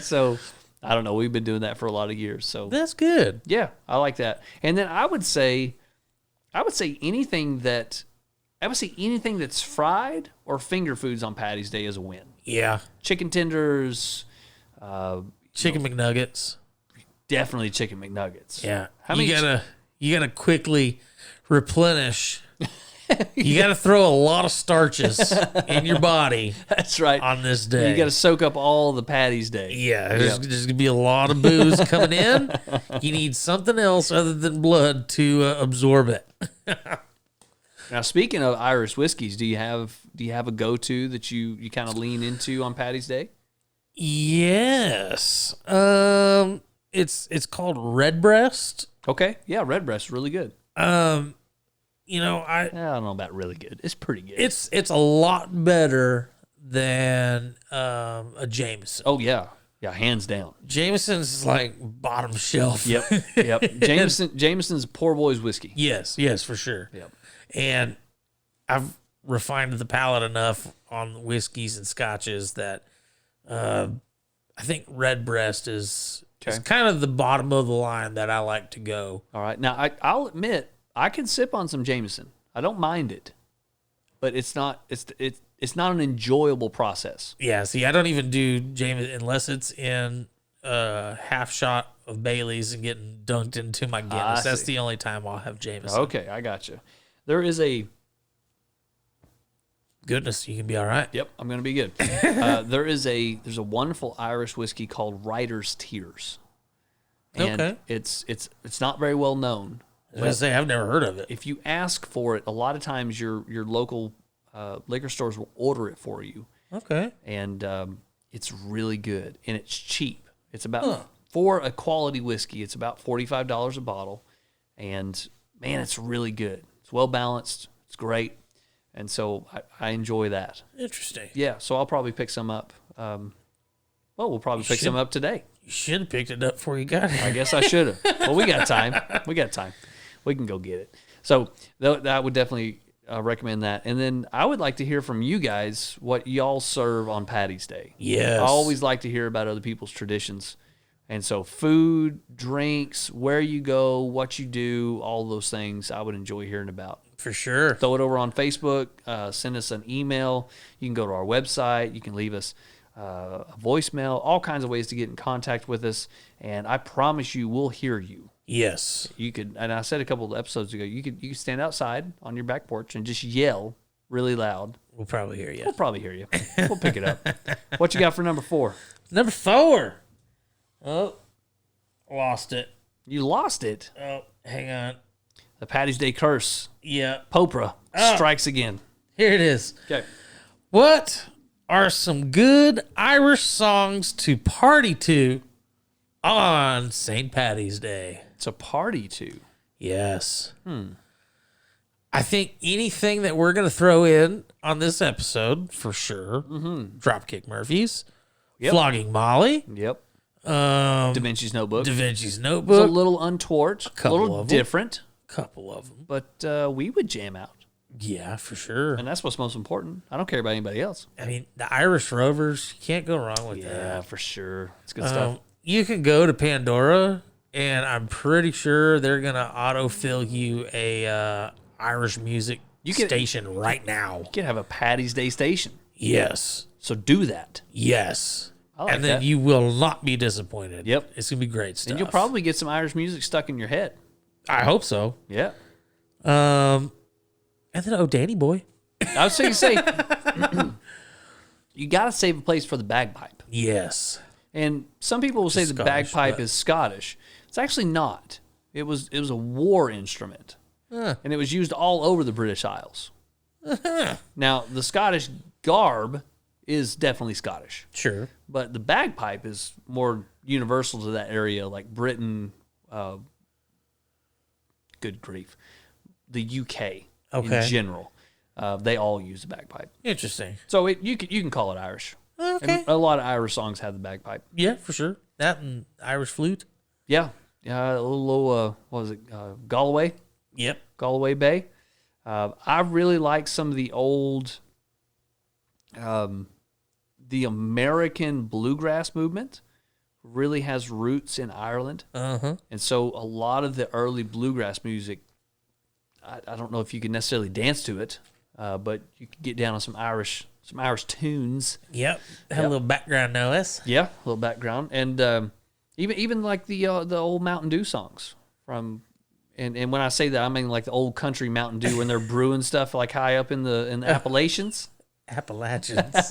So, I don't know. We've been doing that for a lot of years. So that's good. Yeah, I like that. And then I would say anything that's fried or finger foods on Paddy's Day is a win. Yeah. Chicken tenders, chicken McNuggets. Definitely chicken McNuggets. Yeah. You gotta quickly replenish. You got to throw a lot of starches in your body. That's right. On this day. You got to soak up all the Paddy's Day. Yeah. There's going to be a lot of booze coming in. You need something else other than blood to absorb it. Now, speaking of Irish whiskeys, do you have a go-to that you kind of lean into on Paddy's Day? Yes. It's called Redbreast. Okay. Yeah, Redbreast is really good. You know, I don't know about really good. It's pretty good. It's a lot better than a Jameson. Oh yeah, hands down. Jameson's like bottom shelf. Yep. Jameson's poor boy's whiskey. Yes, for sure. Yep. And I've refined the palate enough on whiskeys and scotches that I think Redbreast is kind of the bottom of the line that I like to go. All right. Now I'll admit, I can sip on some Jameson. I don't mind it, but it's not an enjoyable process. Yeah, see, I don't even do Jameson unless it's in a half shot of Bailey's and getting dunked into my Guinness. That's the only time I'll have Jameson. Okay, I got you. There is a... Goodness, you can be all right. Yep, I'm going to be good. There's a wonderful Irish whiskey called Writer's Tears. And it's not very well known. I was going to say, I've never heard of it. If you ask for it, a lot of times your local liquor stores will order it for you. Okay. And it's really good, and it's cheap. It's about, for a quality whiskey, it's about $45 a bottle. And, man, it's really good. It's well-balanced. It's great. And so I enjoy that. Interesting. Yeah, so I'll probably pick some up. We'll probably pick some up today. You should have picked it up before you got here. I guess I should have. Well, we got time. We can go get it. So I would definitely recommend that. And then I would like to hear from you guys what y'all serve on Paddy's Day. Yes. I always like to hear about other people's traditions. And so food, drinks, where you go, what you do, all those things I would enjoy hearing about. For sure. Throw it over on Facebook. Send us an email. You can go to our website. You can leave us a voicemail. All kinds of ways to get in contact with us. And I promise you, we'll hear you. Yes. You could, and I said a couple of episodes ago, you could stand outside on your back porch and just yell really loud. We'll probably hear you. We'll probably hear you. We'll pick it up. What you got for number 4? Number 4. Oh, lost it. You lost it. Oh, hang on. The Paddy's Day curse. Yeah. Popra strikes again. Here it is. Okay. What are some good Irish songs to party to on St. Paddy's Day? It's a party to. Yes. I think anything that we're going to throw in on this episode, for sure, Dropkick Murphys, Flogging Molly, Yep. Da Da Notebook. Vinci's It was a Notebook, little untoward, a couple little of 'em. different, couple of them. but we would jam out. Yeah, for sure. And that's what's most important. I don't care about anybody else. I mean, the Irish Rovers, you can't go wrong with Yeah, that. for sure. It's good stuff. You can go to Pandora, and I'm pretty sure they're going to autofill you a Irish music station right now. You can have a Paddy's Day station. Yes. So do that. Yes. I like and then that. you will not be disappointed. Yep. It's going to be great stuff. And you'll probably get some Irish music stuck in your head. I hope so. Yeah. And then, oh, Danny Boy. I was saying, you got to save a place for the bagpipe. Yes. And some people will say the Scottish, bagpipe but- is Scottish. It's actually not. It was a war instrument. And it was used all over the British Isles. Now, the Scottish garb is definitely Scottish. Sure. But the bagpipe is more universal to that area, like Britain, good grief, the UK in general. They all use the bagpipe. Interesting. So you can call it Irish. Okay. And a lot of Irish songs have the bagpipe. Yeah, for sure. That and Irish flute. Yeah. A little, what was it, Galway? Yep. Galway Bay. I really like some of the old, the American bluegrass movement really has roots in Ireland. Uh-huh. And so a lot of the early bluegrass music, I don't know if you can necessarily dance to it, but you can get down on some Irish tunes. Yep. Had a little background noise. Yeah, a little background. And even like the old Mountain Dew songs from... And when I say that, I mean like the old country Mountain Dew when they're brewing stuff like high up in the Appalachians. Appalachians.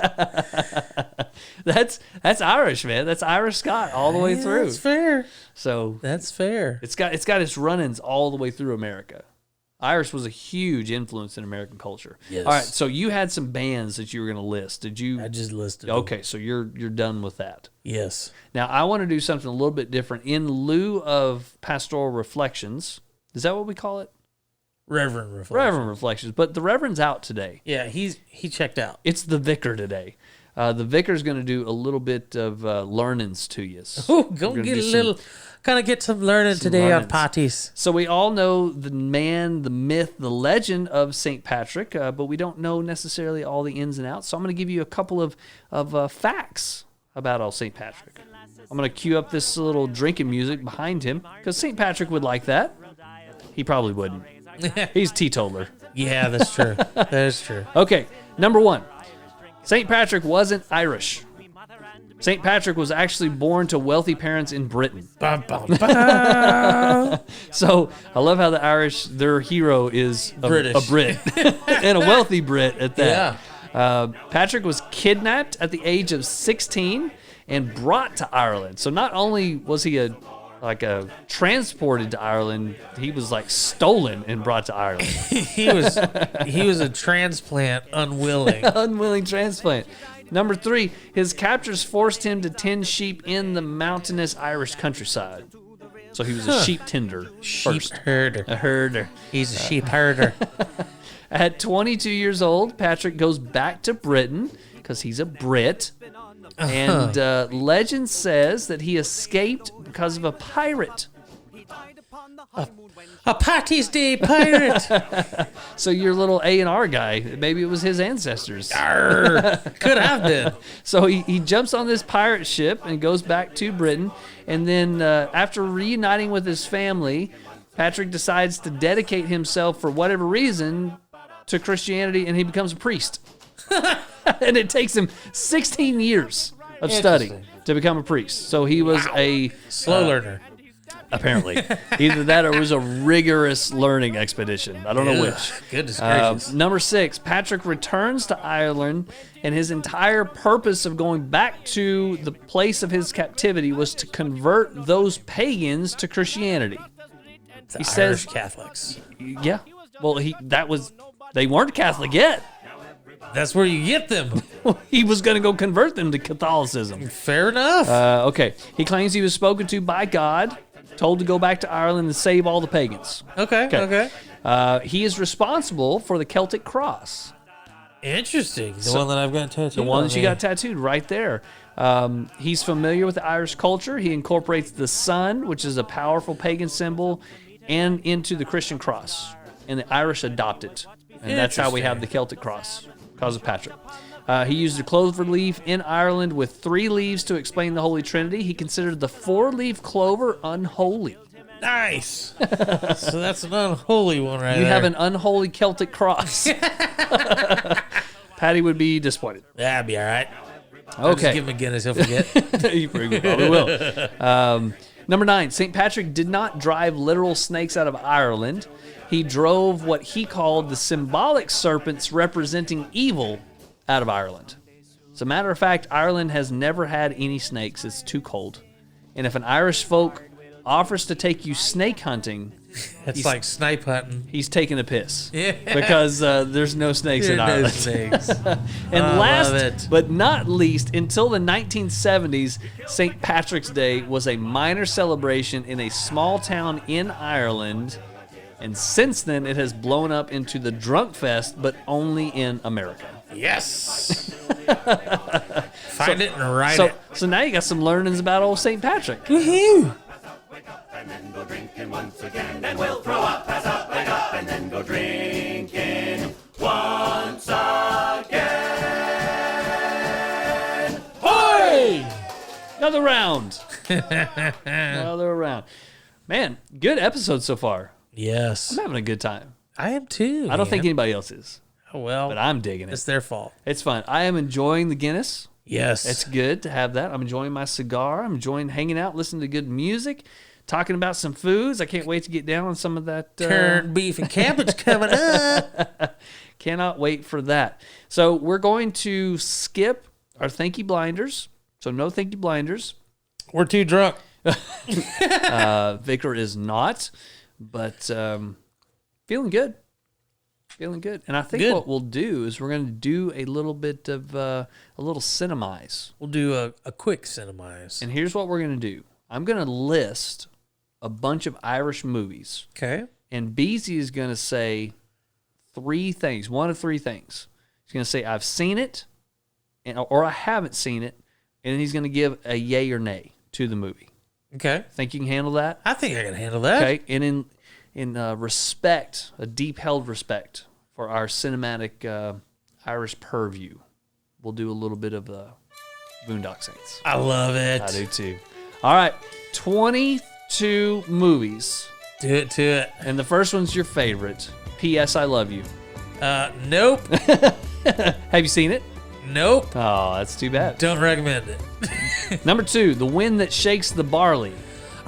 That's Irish, man. That's Irish Scott all the way through. That's fair. So That's fair. it's got its run-ins all the way through America. Irish was a huge influence in American culture. Yes. All right, so you had some bands that you were going to list. Did you? I just listed them. Okay, so you're done with that. Yes. Now I want to do something a little bit different in lieu of pastoral reflections. Is that what we call it? Reverend Reflection. Reverend reflections. But the Reverend's out today. Yeah, he checked out. It's the Vicar today. The Vicar's going to do a little bit of learnings to you. Oh, go get a little, kind of get some learning today on learnings. parties. So we all know the man, the myth, the legend of St. Patrick, but we don't know necessarily all the ins and outs. So I'm going to give you a couple of facts about old St. Patrick. I'm going to cue up this little drinking music behind him because St. Patrick would like that. He probably wouldn't. He's teetotaler. Yeah, that's true. That is true. Okay, number one. St. Patrick wasn't Irish. St. Patrick was actually born to wealthy parents in Britain. Bum, bum, bum. So I love how the Irish, their hero is a British. Brit, and a wealthy Brit at that. Yeah. Patrick was kidnapped at the age of 16 and brought to Ireland. So not only was he transported to Ireland, he was like stolen and brought to Ireland. he was a transplant unwilling. Unwilling transplant. Number three, his captors forced him to tend sheep in the mountainous Irish countryside. So he was a sheep tender Sheep first. herder. A herder. He's a sheep herder. At 22 years old, Patrick goes back to Britain because he's a Brit. And legend says that he escaped because of a pirate. A Patty's Day pirate. So your little A&R guy, maybe it was his ancestors. Arr, could have been. So he jumps on this pirate ship and goes back to Britain. And then after reuniting with his family, Patrick decides to dedicate himself for whatever reason to Christianity, and he becomes a priest. And it takes him 16 years of study to become a priest. So he was a Slow learner. apparently. Either that or it was a rigorous learning expedition. I don't know which. Goodness gracious. Number 6, Patrick returns to Ireland, and his entire purpose of going back to the place of his captivity was to convert those pagans to Christianity. It's he Irish says- Catholics. Yeah. Well, they weren't Catholic yet. That's where you get them. He was going to go convert them to Catholicism. Fair enough. Okay. He claims he was spoken to by God told to go back to Ireland and save all the pagans. Okay. He is responsible for the Celtic cross. Interesting. The one that I've got tattooed. The one that you got tattooed right there. He's familiar with the Irish culture. He incorporates the sun, which is a powerful pagan symbol, and into the Christian cross. And the Irish adopt it. And that's how we have the Celtic cross, because of Patrick. He used a clover leaf in Ireland with 3 leaves to explain the Holy Trinity. He considered the 4-leaf clover unholy. Nice. So that's an unholy one right there. You have an unholy Celtic cross. Paddy would be disappointed. That'd be all right. Okay. Just give him a Guinness, he'll forget. You probably will. Number 9, St. Patrick did not drive literal snakes out of Ireland. He drove what he called the symbolic serpents representing evil out of Ireland. As a matter of fact, Ireland has never had any snakes. It's too cold. And if an Irish folk offers to take you snake hunting, It's like snipe hunting. he's taking a piss. Yeah. Because there's no snakes in No Ireland. snakes. And I last love it. but not least, until the 1970s, St. Patrick's Day was a minor celebration in a small town in Ireland. And since then, it has blown up into the Drunk Fest, but only in America. Yes. Find it and write it. So now you got some learnings about old St. Patrick. Woohoo. And then go drinking once again. Then we'll throw up, pass up, wake up, and then go drinking once again. Hey! Another round. Another round. Man, good episode so far. Yes. I'm having a good time. I am too. I don't think anybody else is, Oh, well. but I'm digging It's it. their fault. It's fun. I am enjoying the Guinness. Yes. It's good to have that. I'm enjoying my cigar. I'm enjoying hanging out, listening to good music, talking about some foods. I can't wait to get down on some of that. Turned beef and cabbage coming up. Cannot wait for that. So we're going to skip our Thank You Blinders. So no Thank You Blinders. We're too drunk. Vicar is not, but feeling good. Feeling good. And I think Good. what we'll do is we're going to do a little bit of a little cinemize. We'll do a quick cinemize. And here's what we're going to do. I'm going to list a bunch of Irish movies. Okay. And Beezy is going to say 3 things, 1 of 3 things. He's going to say, I've seen it, or I haven't seen it, and then he's going to give a yay or nay to the movie. Okay. Think you can handle that? I think I can handle that. Okay. And in respect, a deep-held respect for our cinematic Irish purview, we'll do a little bit of the Boondock Saints. I love it. I do too. All right, 22 movies. Do it to it. And the first one's your favorite, P.S. I Love You. Nope. Have you seen it? Nope. Oh, that's too bad. Don't recommend it. Number 2, The Wind That Shakes the Barley.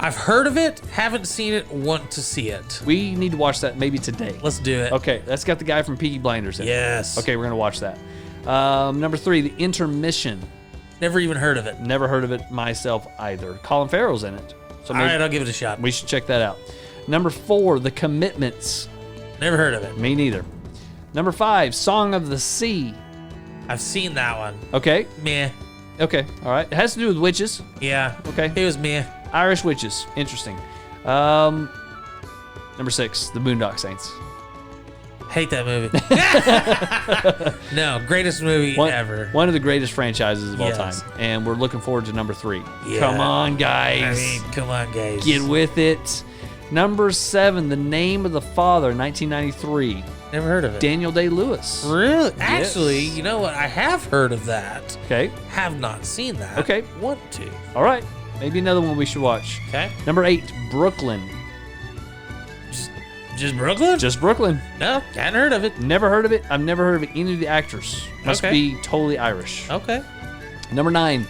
I've heard of it, haven't seen it, want to see it. We need to watch that maybe today. Let's do it. Okay, that's got the guy from Peaky Blinders in it. Yes. Okay, we're going to watch that. Number 3, The Intermission. Never even heard of it. Never heard of it myself either. Colin Farrell's in it. So All right, I'll give it a shot. we should check that out. Number 4, The Commitments. Never heard of it. Me neither. Number 5, Song of the Sea. I've seen that one. Okay, Meh. okay, all right. It has to do with witches. Yeah. Okay. It was meh. Irish witches. Interesting. Number 6, The Boondock Saints. Hate that movie. No, greatest movie ever. One of the greatest franchises of all Yes. time. And we're looking forward to number 3. Yeah. Come on, I guys. mean, come on, guys. Get with it. Number 7, The Name of the Father, 1993. Never heard of it. Daniel Day-Lewis. Really? Actually, you know what? I have heard of that. Okay. Have not seen that. Okay. Want to. All right. Maybe another one we should watch. Okay. Number 8, Brooklyn. Just Brooklyn? Just Brooklyn. No, hadn't heard of it. Never heard of it. I've never heard of any of the actors. Must Okay. be totally Irish. Okay. Number 9,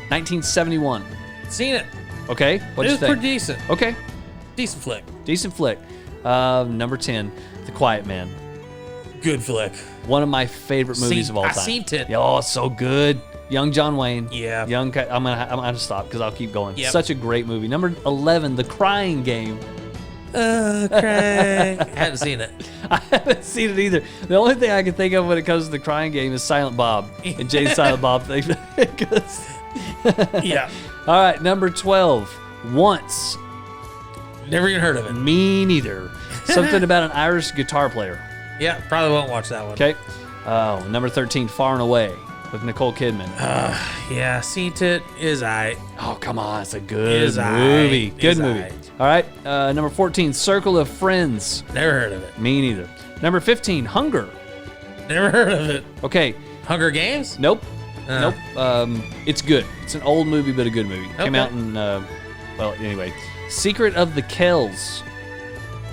1971. Seen it. Okay. It What'd you was think? pretty decent. Okay. Decent flick. Decent flick. Number 10, The Quiet Man. Good flick. One of my favorite movies of all time. I seen it. Oh, it's so good. Young John Wayne. Yeah. I'm gonna stop because I'll keep going. Yep. Such a great movie. Number 11, The Crying Game. Okay. Hadn't seen it. I haven't seen it either. The only thing I can think of when it comes to The Crying Game is Silent Bob and Jay's Silent Bob thing. Yeah. All right, number 12, Once. Never even heard of it. Me neither. Something about an Irish guitar player. Yeah, probably won't watch that one. Okay. Oh, number 13, Far and Away with Nicole Kidman. Yeah, seen it. Is I. Oh, come on. It's a good Is movie. aight. Good Is movie. aight. All right. Number 14, Circle of Friends. Never heard of it. Me neither. Number 15, Hunger. Never heard of it. Okay. Hunger Games? Nope. Nope. It's good. It's an old movie, but a good movie. Came Okay. out in, well, anyway. Secret of the Kells.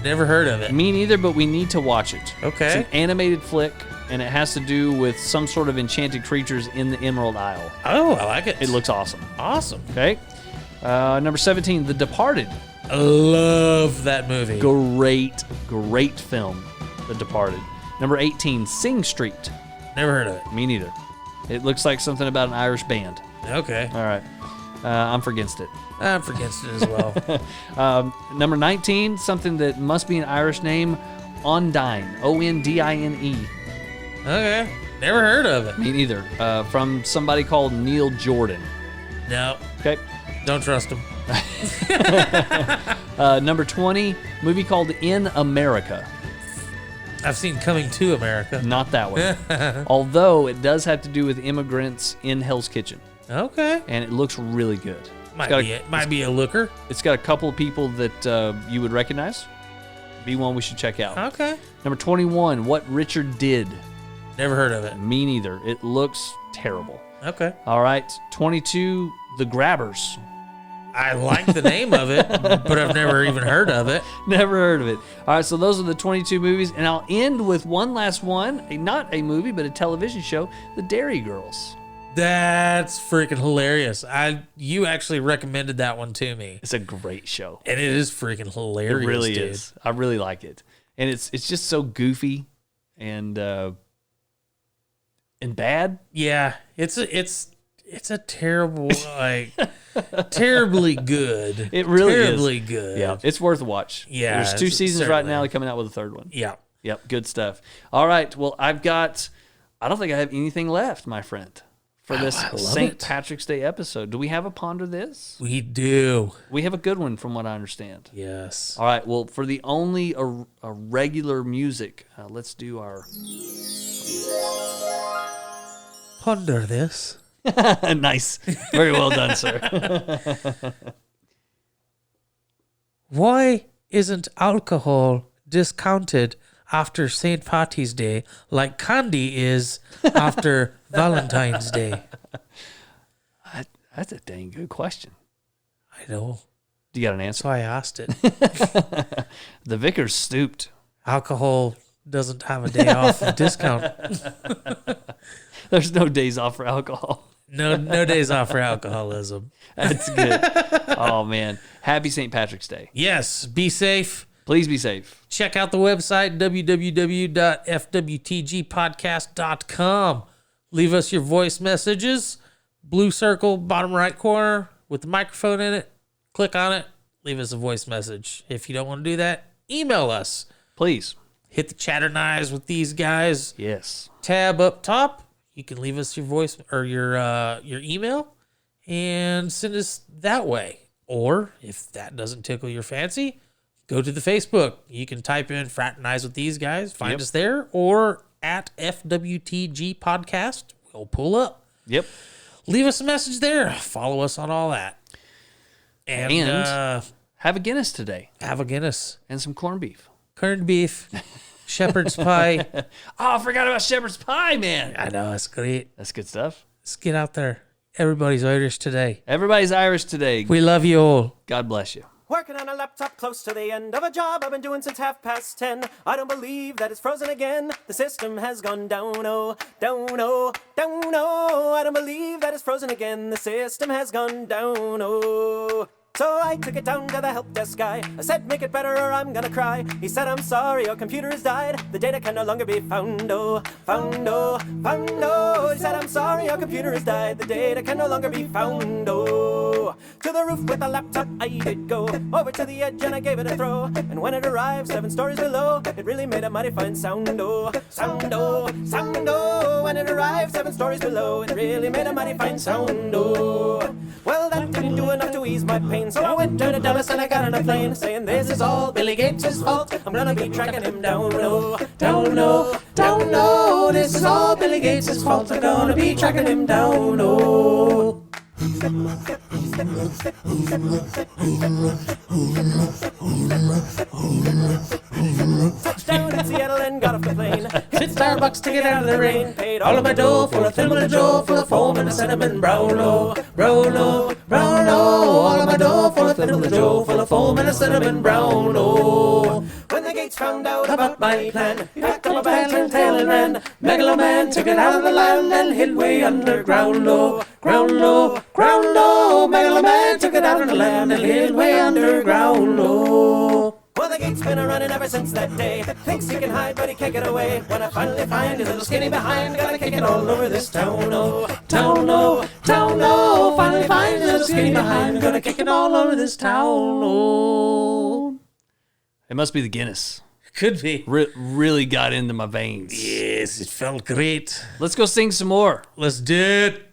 Never heard of it. Me neither, but we need to watch it. Okay. It's an animated flick, and it has to do with some sort of enchanted creatures in the Emerald Isle. Oh, I like it. It looks awesome. awesome. Okay. Number 17, The Departed. I love that movie. Great film, The Departed. Number 18, Sing Street. Never heard of it. Me neither. It looks like something about an Irish band. Okay. All right. I'm for against it. I'm for against it as well. Number 19, something that must be an Irish name, Ondine. Ondine. Okay. Never heard of it. Me neither. From somebody called Neil Jordan. No. Okay. Don't trust him. Number 20, movie called In America. I've seen Coming to America. Not that one. Although it does have to do with immigrants in Hell's Kitchen. Okay. And it looks really good. Might be a looker. It's got a couple of people that you would recognize. Be one we should check out. Okay. Number 21, What Richard Did. Never heard of it. Me neither. It looks terrible. Okay. All right. 22, The Grabbers. I like the name of it, but I've never even heard of it. Never heard of it. All right, so those are the 22 movies, and I'll end with one last one. Not a movie, but a television show, The Dairy Girls. That's freaking hilarious. You actually recommended that one to me. It's a great show. And it is freaking hilarious. It really dude. is. I really like it. And it's just so goofy and bad. Yeah, it's a terrible, like, terribly good. It really terribly is. good. Yeah, it's worth a watch. Yeah, There's 2 seasons right now. certainly. They're coming out with a 3rd one. Yeah. Yep, good stuff. All right, well, I don't think I have anything left, my friend, for this I love St. it. Patrick's Day episode. Do we have a Ponder This? We do. We have a good one from what I understand. Yes. All right, well, for the only a regular music, let's do our... Ponder this. Nice. Very well done, sir. Why isn't alcohol discounted after St. Patty's Day like candy is after Valentine's Day? That's a dang good question. I know. Do you got an That's answer? why I asked it. The vicar's stooped. Alcohol doesn't have a day off of discount. There's no days off for alcohol. No days off for alcoholism. That's good. Oh, man. Happy St. Patrick's Day. Yes, be safe. Please be safe. Check out the website, www.fwtgpodcast.com. Leave us your voice messages. Blue circle, bottom right corner with the microphone in it. Click on it. Leave us a voice message. If you don't want to do that, email us. Please. Hit the chatter knives with these guys. Yes. Tab up top. You can leave us your voice or your email and send us that way. Or if that doesn't tickle your fancy, go to the Facebook. You can type in Fraternize with These Guys. Find us there, or at FWTG Podcast. We'll pull up. Yep. Leave us a message there. Follow us on all that. And have a Guinness today. have a Guinness. And some corned beef. Corned beef. Shepherd's pie. Oh, I forgot about shepherd's pie, man. I know, it's great. That's good stuff. Let's get out there. Everybody's Irish today. Everybody's Irish today. We love you all. God bless you. Working on a laptop close to the end of a job I've been doing since 10:30. I don't believe that it's frozen again. The system has gone down, oh, down, oh, down, oh. I don't believe that it's frozen again. The system has gone down, oh. So I took it down to the help desk guy. I said, make it better or I'm gonna cry. He said, I'm sorry, your computer has died. The data can no longer be found, oh, found, oh, found, oh. He said, I'm sorry, your computer has died. The data can no longer be found, oh. To the roof with a laptop I did go, over to the edge and I gave it a throw. And when it arrived 7 stories below, it really made a mighty fine sound, oh. Sound, oh, sound, oh. When it arrived 7 stories below, it really made a mighty fine sound, oh. Well, that didn't do enough to ease my pain, so I went down to Dallas and I got on a plane, saying this is all Billy Gates' fault. I'm gonna be tracking him down, oh. Down, oh, down, oh. This is all Billy Gates' fault. I'm gonna be tracking him down, oh. Down in Seattle and got off the plane. Hit Starbucks to get out of the rain. Paid all of my dough for a thermal and Joe, full of foam and a cinnamon browno, browno, browno. All of my dough for a thermal and Joe, full of foam and a cinnamon browno. When the Gates found out about my plan, he packed up a bag, turned tail and ran. Megaloman took it out of the land and hid way underground, oh. Ground low, ground low. Megaloman took it out of the land and hid way underground, oh. Well, the Gates been a-running ever since that day. Thinks he can hide, but he can't get away. When I finally find his little skinny behind, gotta kick it all over this town, oh. Town, oh, town, oh. Finally find his little skinny behind, gonna kick it all over this town, oh. It must be the Guinness. Could be. Really got into my veins. Yes, it felt great. Let's go sing some more. Let's do it.